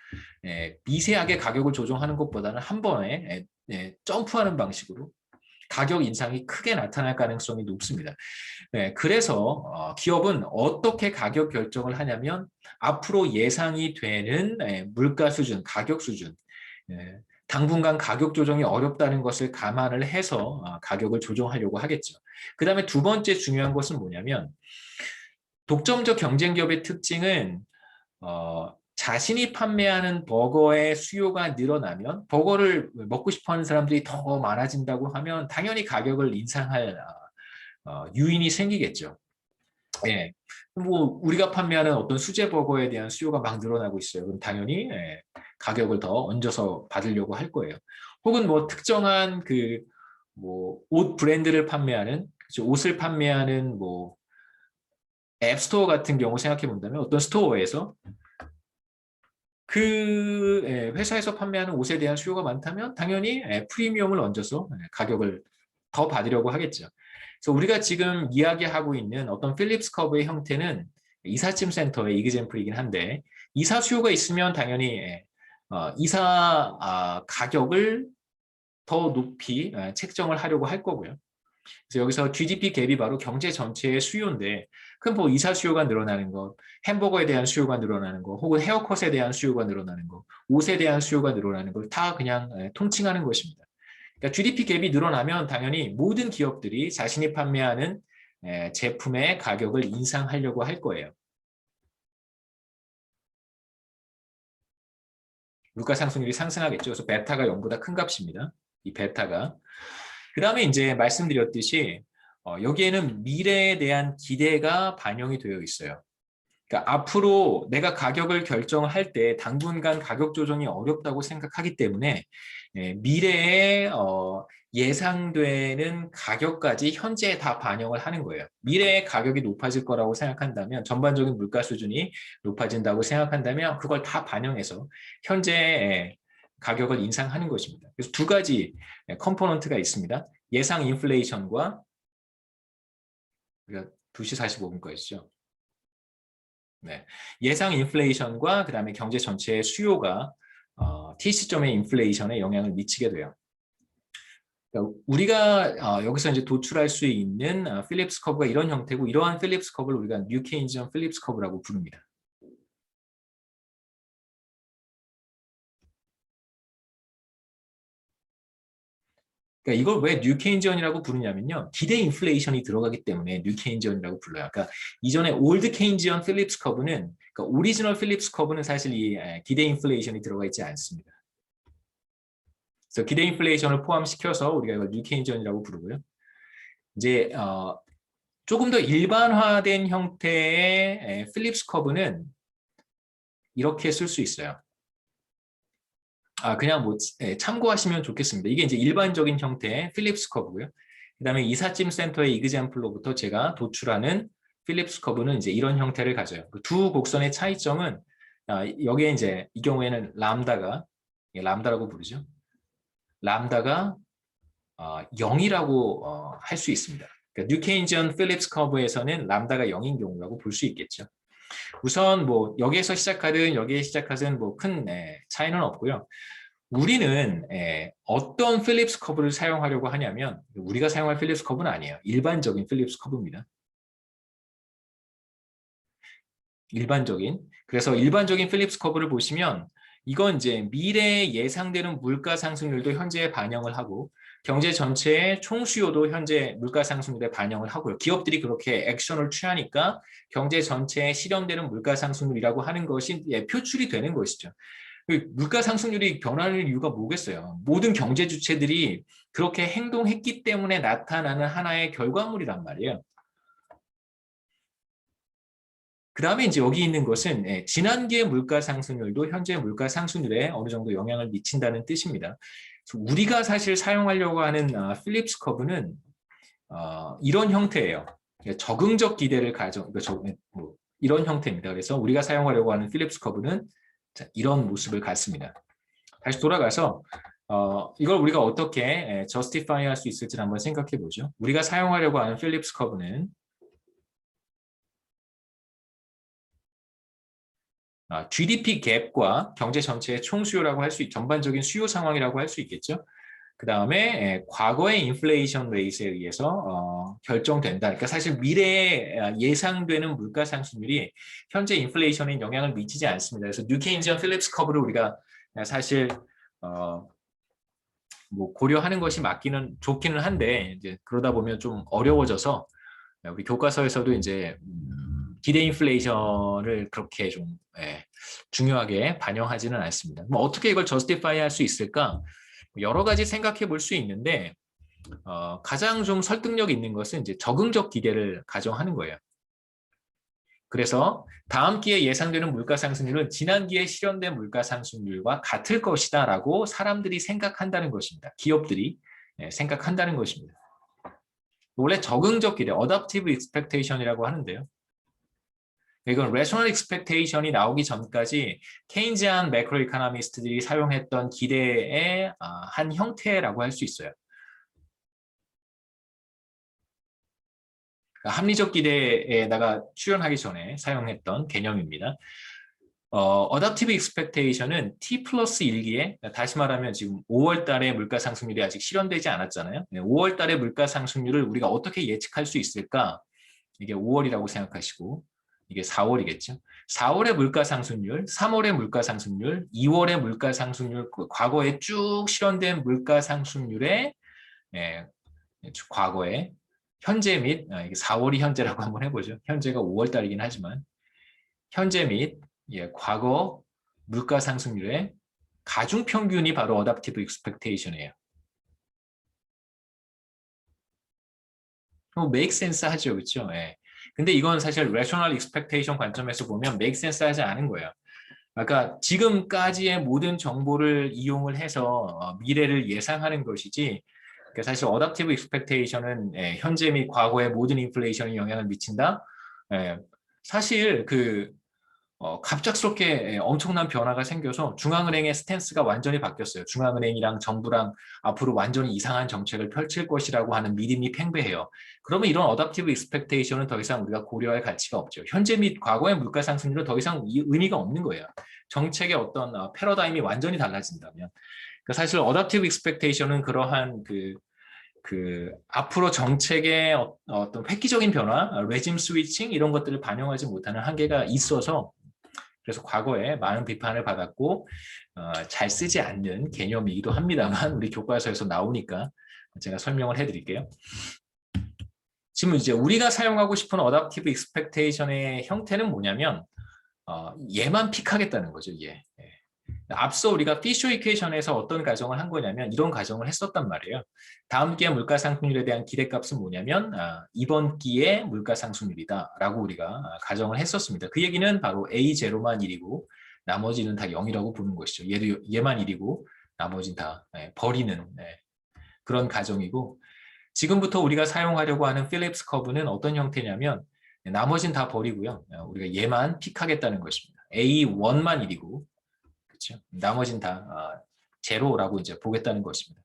Speaker 1: 미세하게 가격을 조정하는 것보다는 한 번에 점프하는 방식으로 가격 인상이 크게 나타날 가능성이 높습니다. 그래서 기업은 어떻게 가격 결정을 하냐면 앞으로 예상이 되는 물가 수준, 가격 수준, 당분간 가격 조정이 어렵다는 것을 감안을 해서 가격을 조정하려고 하겠죠. 그 다음에 두 번째 중요한 것은 뭐냐면 독점적 경쟁 기업의 특징은 자신이 판매하는 버거의 수요가 늘어나면 버거를 먹고 싶어하는 사람들이 더 많아진다고 하면 당연히 가격을 인상할 유인이 생기겠죠. 예. 뭐 우리가 판매하는 어떤 수제 버거에 대한 수요가 막 늘어나고 있어요. 그럼 당연히 가격을 더 얹어서 받으려고 할 거예요. 혹은 뭐 특정한 그 뭐 옷 브랜드를 판매하는 그렇죠? 옷을 판매하는 뭐 앱스토어 같은 경우 생각해 본다면 어떤 스토어에서 그 회사에서 판매하는 옷에 대한 수요가 많다면 당연히 프리미엄을 얹어서 가격을 더 받으려고 하겠죠. 그래서 우리가 지금 이야기하고 있는 어떤 필립스 커브의 형태는 이삿짐 센터의 이그젬플이긴 한데 이사 수요가 있으면 당연히 이사 가격을 더 높이 책정을 하려고 할 거고요. 그래서 여기서 GDP 갭이 바로 경제 전체의 수요인데 그럼 뭐 이사 수요가 늘어나는 것, 햄버거에 대한 수요가 늘어나는 것, 혹은 헤어컷에 대한 수요가 늘어나는 것, 옷에 대한 수요가 늘어나는 걸 다 그냥 통칭하는 것입니다. 그러니까 GDP 갭이 늘어나면 당연히 모든 기업들이 자신이 판매하는 제품의 가격을 인상하려고 할 거예요. 물가 상승률이 상승하겠죠. 그래서 베타가 0보다 큰 값입니다. 이 베타가. 그 다음에 이제 말씀드렸듯이 여기에는 미래에 대한 기대가 반영이 되어 있어요. 그러니까 앞으로 내가 가격을 결정할 때 당분간 가격 조정이 어렵다고 생각하기 때문에 미래에 예상되는 가격까지 현재에 다 반영을 하는 거예요. 미래의 가격이 높아질 거라고 생각한다면 전반적인 물가 수준이 높아진다고 생각한다면 그걸 다 반영해서 현재 가격을 인상하는 것입니다. 그래서 두 가지 컴포넌트가 있습니다. 예상 인플레이션과 우리가 2시 45분까지죠. 네. 예상 인플레이션과 그다음에 경제 전체의 수요가 T 시점의 인플레이션에 영향을 미치게 돼요. 그러니까 우리가 여기서 이제 도출할 수 있는 필립스 커브가 이런 형태고 이러한 필립스 커브를 우리가 뉴 케인지언 필립스 커브라고 부릅니다. 그러니까 이걸 왜 뉴 케인지언이라고 부르냐면요. 기대 인플레이션이 들어가기 때문에 뉴 케인지언이라고 불러요. 그러니까 이전에 올드 케인지언 필립스 커브는 그러니까 오리지널 필립스 커브는 사실 이 기대 인플레이션이 들어가 있지 않습니다. 그래서 기대 인플레이션을 포함시켜서 우리가 이걸 뉴 케인지언이라고 부르고요. 이제 조금 더 일반화된 형태의 필립스 커브는 이렇게 쓸 수 있어요. 그냥 뭐 참고하시면 좋겠습니다. 이게 이제 일반적인 형태의 필립스 커브고요. 그다음에 이삿짐 센터의 이그젬플로부터 제가 도출하는 필립스 커브는 이제 이런 형태를 가져요. 그 두 곡선의 차이점은 여기에 이제 이 경우에는 람다라고 부르죠. 람다가 0이라고 할 수 있습니다. 그러니까 뉴 케인지언 필립스 커브에서는 람다가 0인 경우라고 볼 수 있겠죠. 우선 뭐 여기에서 시작하든 여기에 시작하든 뭐 큰 차이는 없고요. 우리는 어떤 필립스 커브를 사용하려고 하냐면 우리가 사용할 필립스 커브는 아니에요. 일반적인 필립스 커브입니다. 그래서 일반적인 필립스 커브를 보시면 이건 이제 미래에 예상되는 물가 상승률도 현재에 반영을 하고 경제 전체의 총수요도 현재 물가 상승률에 반영을 하고요. 기업들이 그렇게 액션을 취하니까 경제 전체에 실현되는 물가 상승률이라고 하는 것이 표출이 되는 것이죠. 물가 상승률이 변하는 이유가 뭐겠어요? 모든 경제 주체들이 그렇게 행동했기 때문에 나타나는 하나의 결과물이란 말이에요. 그 다음에 이제 여기 있는 것은 지난기의 물가 상승률도 현재 물가 상승률에 어느 정도 영향을 미친다는 뜻입니다. 그래서 우리가 사실 사용하려고 하는 필립스 커브는 이런 형태예요. 적응적 기대를 뭐 이런 형태입니다. 그래서 우리가 사용하려고 하는 필립스 커브는 이런 모습을 갖습니다. 다시 돌아가서 이걸 우리가 어떻게 저스티파이 할 수 있을지를 한번 생각해 보죠. 우리가 사용하려고 하는 필립스 커브는 GDP 갭과 경제 전체의 총수요라고 할 수, 전반적인 수요 상황이라고 할 수 있겠죠. 그 다음에 과거의 인플레이션 레이트에 의해서 결정된다. 그러니까 사실 미래에 예상되는 물가 상승률이 현재 인플레이션에 영향을 미치지 않습니다. 그래서 뉴 케인지언 필립스 커브를 우리가 사실 뭐 고려하는 것이 맞기는 좋기는 한데 이제 그러다 보면 좀 어려워져서 우리 교과서에서도 이제 기대 인플레이션을 그렇게 좀 중요하게 반영하지는 않습니다. 뭐 어떻게 이걸 저스티파이 할 수 있을까? 여러 가지 생각해 볼 수 있는데 가장 좀 설득력 있는 것은 이제 적응적 기대를 가정하는 거예요. 그래서 다음 기에 예상되는 물가 상승률은 지난 기에 실현된 물가 상승률과 같을 것이다라고 사람들이 생각한다는 것입니다. 기업들이 생각한다는 것입니다. 원래 적응적 기대, adaptive expectation이라고 하는데요. 이건 rational expectation이 나오기 전까지 케인지안 매크로 이코노미스트들이 사용했던 기대의 한 형태라고 할 수 있어요. 그러니까 합리적 기대에다가 출연하기 전에 사용했던 개념입니다. adaptive expectation은 T 플러스 1기에 다시 말하면 지금 5월 달에 물가 상승률이 아직 실현되지 않았잖아요. 5월 달에 물가 상승률을 우리가 어떻게 예측할 수 있을까? 이게 5월이라고 생각하시고 이게 4월이겠죠. 4월의 물가 상승률, 3월의 물가 상승률, 2월의 물가 상승률, 과거에 쭉 실현된 물가 상승률의 과거에 현재 및 이게 4월이 현재라고 한번 해보죠. 현재가 5월 달이긴 하지만 현재 및 과거 물가 상승률의 가중평균이 바로 어댑티브 익스펙테이션이에요. make sense 하죠, 그렇죠? 예. 근데 이건 사실 rational expectation 관점에서 보면 make sense 하지 않은 거예요. 그러니까 지금까지의 모든 정보를 이용을 해서 미래를 예상하는 것이지, 그러니까 사실 어댑티브 익스펙테이션은 현재 및 과거의 모든 인플레이션에 영향을 미친다. 예, 사실 갑작스럽게 엄청난 변화가 생겨서 중앙은행의 스탠스가 완전히 바뀌었어요. 중앙은행이랑 정부랑 앞으로 완전히 이상한 정책을 펼칠 것이라고 하는 믿음이 팽배해요. 그러면 이런 어댑티브 익스펙테이션은 더 이상 우리가 고려할 가치가 없죠. 현재 및 과거의 물가 상승률은 더 이상 의미가 없는 거예요. 정책의 어떤 패러다임이 완전히 달라진다면. 그러니까 사실 어댑티브 익스펙테이션은 그러한 앞으로 정책의 어떤 획기적인 변화, 레짐 스위칭 이런 것들을 반영하지 못하는 한계가 있어서, 그래서 과거에 많은 비판을 받았고 잘 쓰지 않는 개념이기도 합니다만 우리 교과서에서 나오니까 제가 설명을 해드릴게요. 지금 이제 우리가 사용하고 싶은 어댑티브 익스펙테이션의 형태는 뭐냐면 얘만 픽하겠다는 거죠. 얘. 앞서 우리가 피셔 이퀘이션에서 어떤 가정을 한 거냐면 이런 가정을 했었단 말이에요. 다음 기회 물가 상승률에 대한 기대값은 뭐냐면 이번 기회 물가 상승률이다 라고 우리가 가정을 했었습니다. 그 얘기는 바로 A0만 1이고 나머지는 다 0이라고 보는 것이죠. 얘만 1이고 나머지는 다 버리는 그런 가정이고, 지금부터 우리가 사용하려고 하는 필립스 커브는 어떤 형태냐면 나머지는 다 버리고요. 우리가 얘만 픽하겠다는 것입니다. A1만 1이고 그렇죠? 나머지는 다 제로라고 이제 보겠다는 것입니다.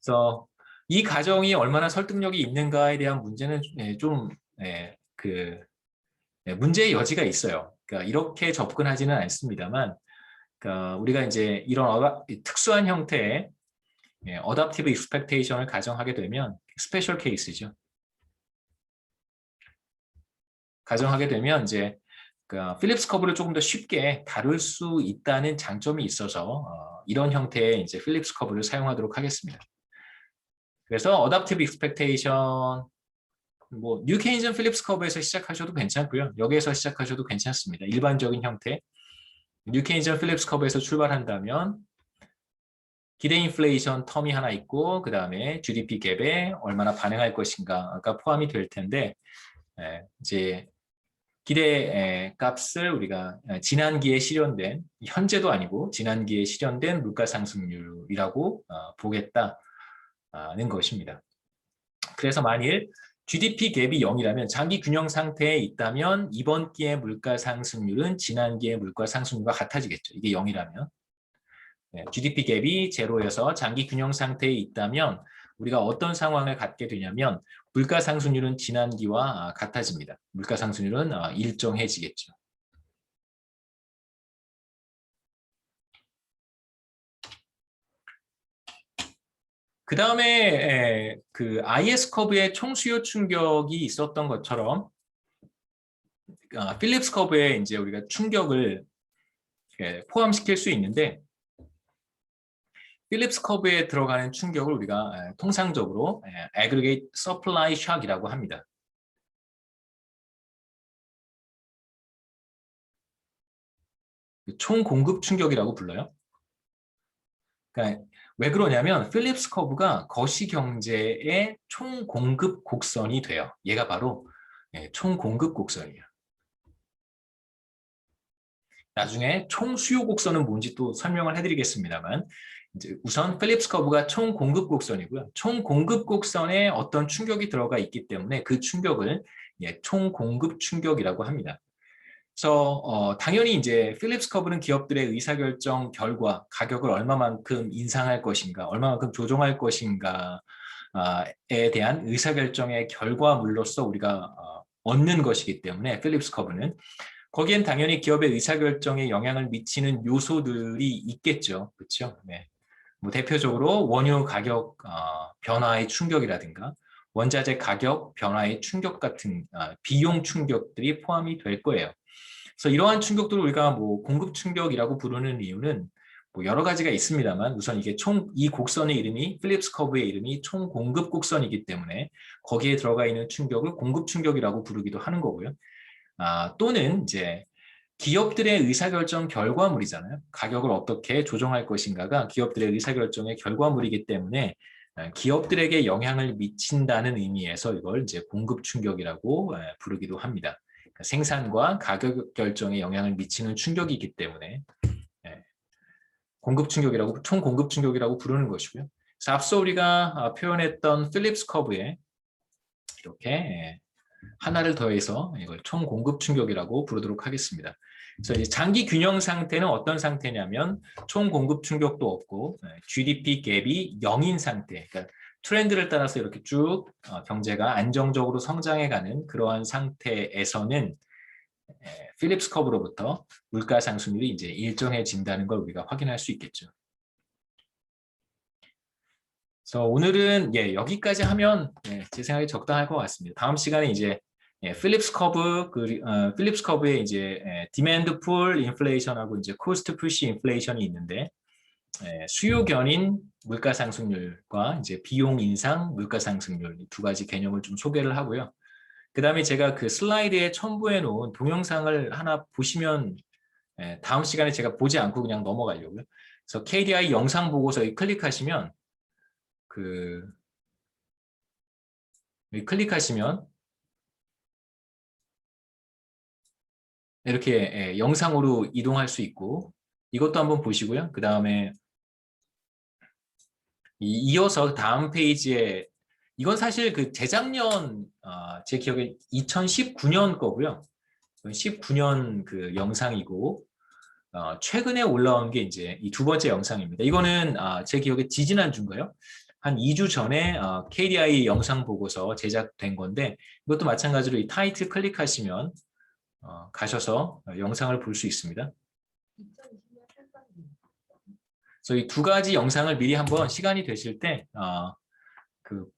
Speaker 1: 그래서 이 가정이 얼마나 설득력이 있는가에 대한 문제는 좀 문제의 여지가 있어요. 그러니까 이렇게 접근하지는 않습니다만, 그러니까 우리가 이제 이런 특수한 형태의 어댑티브 익스펙테이션을 가정하게 되면 스페셜 케이스죠. 가정하게 되면 이제 필립스 커브를 조금 더 쉽게 다룰 수 있다는 장점이 있어서 이런 형태의 이제 필립스 커브를 사용하도록 하겠습니다. 그래서 어댑티브 익스펙테이션, 뭐 뉴케인전 필립스 커브에서 시작하셔도 괜찮고요. 여기에서 시작하셔도 괜찮습니다. 일반적인 형태. 뉴케인전 필립스 커브에서 출발한다면 기대 인플레이션 텀이 하나 있고 그 다음에 GDP 갭에 얼마나 반응할 것인가가 포함이 될 텐데, 이제 기대 값을 우리가 지난기에 실현된, 현재도 아니고 지난기에 실현된 물가 상승률이라고 보겠다는 것입니다. 그래서 만일 GDP 갭이 0이라면 장기 균형 상태에 있다면 이번 기의 물가 상승률은 지난기의 물가 상승률과 같아지겠죠. 이게 0이라면. GDP 갭이 제로여서 장기 균형 상태에 있다면 우리가 어떤 상황을 갖게 되냐면 물가 상승률은 지난기와 같아집니다. 물가 상승률은 일정해지겠죠. 그 다음에 그 IS 커브의 총수요 충격이 있었던 것처럼 필립스 커브에 이제 우리가 충격을 포함시킬 수 있는데, 필립스 커브에 들어가는 충격을 우리가 통상적으로 aggregate supply shock이라고 합니다. 총 공급 충격이라고 불러요. 그러니까 왜 그러냐면 필립스 커브가 거시 경제의 총 공급 곡선이 돼요. 얘가 바로 총 공급 곡선이에요. 나중에 총 수요 곡선은 뭔지 또 설명을 해드리겠습니다만, 이제 우선 필립스 커브가 총 공급 곡선이고요. 총 공급 곡선에 어떤 충격이 들어가 있기 때문에 그 충격을 총 공급 충격이라고 합니다. 그래서 당연히 이제 필립스 커브는 기업들의 의사결정 결과, 가격을 얼마만큼 인상할 것인가, 얼마만큼 조정할 것인가에 대한 의사결정의 결과물로서 우리가 얻는 것이기 때문에 필립스 커브는, 거기엔 당연히 기업의 의사결정에 영향을 미치는 요소들이 있겠죠. 그렇죠? 네. 뭐 대표적으로 원유 가격 변화의 충격이라든가 원자재 가격 변화의 충격 같은 비용 충격들이 포함이 될 거예요. 그래서 이러한 충격들을 우리가 뭐 공급 충격이라고 부르는 이유는 뭐 여러 가지가 있습니다만, 우선 이게 이 곡선의 이름이, 필립스 커브의 이름이 총 공급 곡선이기 때문에 거기에 들어가 있는 충격을 공급 충격이라고 부르기도 하는 거고요. 또는 이제 기업들의 의사결정 결과물이잖아요. 가격을 어떻게 조정할 것인가가 기업들의 의사결정의 결과물이기 때문에 기업들에게 영향을 미친다는 의미에서 이걸 이제 공급 충격이라고 부르기도 합니다. 그러니까 생산과 가격 결정에 영향을 미치는 충격이기 때문에 공급 충격이라고 총 공급 충격이라고 부르는 것이고요. 그래서 앞서 우리가 표현했던 필립스 커브에 이렇게 하나를 더해서 이걸 총 공급 충격이라고 부르도록 하겠습니다. 그래서 이제 장기 균형 상태는 어떤 상태냐면 총 공급 충격도 없고 GDP 갭이 0인 상태. 그러니까 트렌드를 따라서 이렇게 쭉 경제가 안정적으로 성장해가는 그러한 상태에서는 필립스 커브로부터 물가 상승률이 이제 일정해진다는 걸 우리가 확인할 수 있겠죠. 그래서 오늘은 여기까지 하면 제 생각에 적당할 것 같습니다. 다음 시간에 이제 필립스 커브 필립스 커브에 이제 디맨드 풀 인플레이션하고 이제 코스트 푸시 인플레이션이 있는데 수요 견인 물가 상승률과 이제 비용 인상 물가 상승률 두 가지 개념을 좀 소개를 하고요. 그다음에 제가 그 슬라이드에 첨부해 놓은 동영상을 하나 보시면 다음 시간에 제가 보지 않고 그냥 넘어가려고요. 그래서 KDI 영상 보고서에 클릭하시면 여기 클릭하시면 이렇게 영상으로 이동할 수 있고 이것도 한번 보시고요. 그 다음에 이어서 다음 페이지에 이건 사실 그 재작년 제 기억에 2019년 거고요. 19년 그 영상이고 최근에 올라온 게 이제 이 두 번째 영상입니다. 이거는 제 기억에 지지난주인가요? 한 2주 전에 KDI 영상 보고서 제작된 건데 이것도 마찬가지로 이 타이틀 클릭하시면 가셔서 영상을 볼 수 있습니다. 그래서 이 두 가지 영상을 미리 한번 시간이 되실 때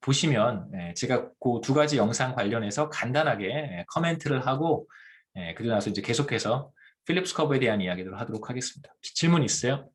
Speaker 1: 보시면 제가 그 두 가지 영상 관련해서 간단하게 커멘트를 하고 그러고 나서 이제 계속해서 필립스 커브에 대한 이야기를 하도록 하겠습니다. 질문 있어요?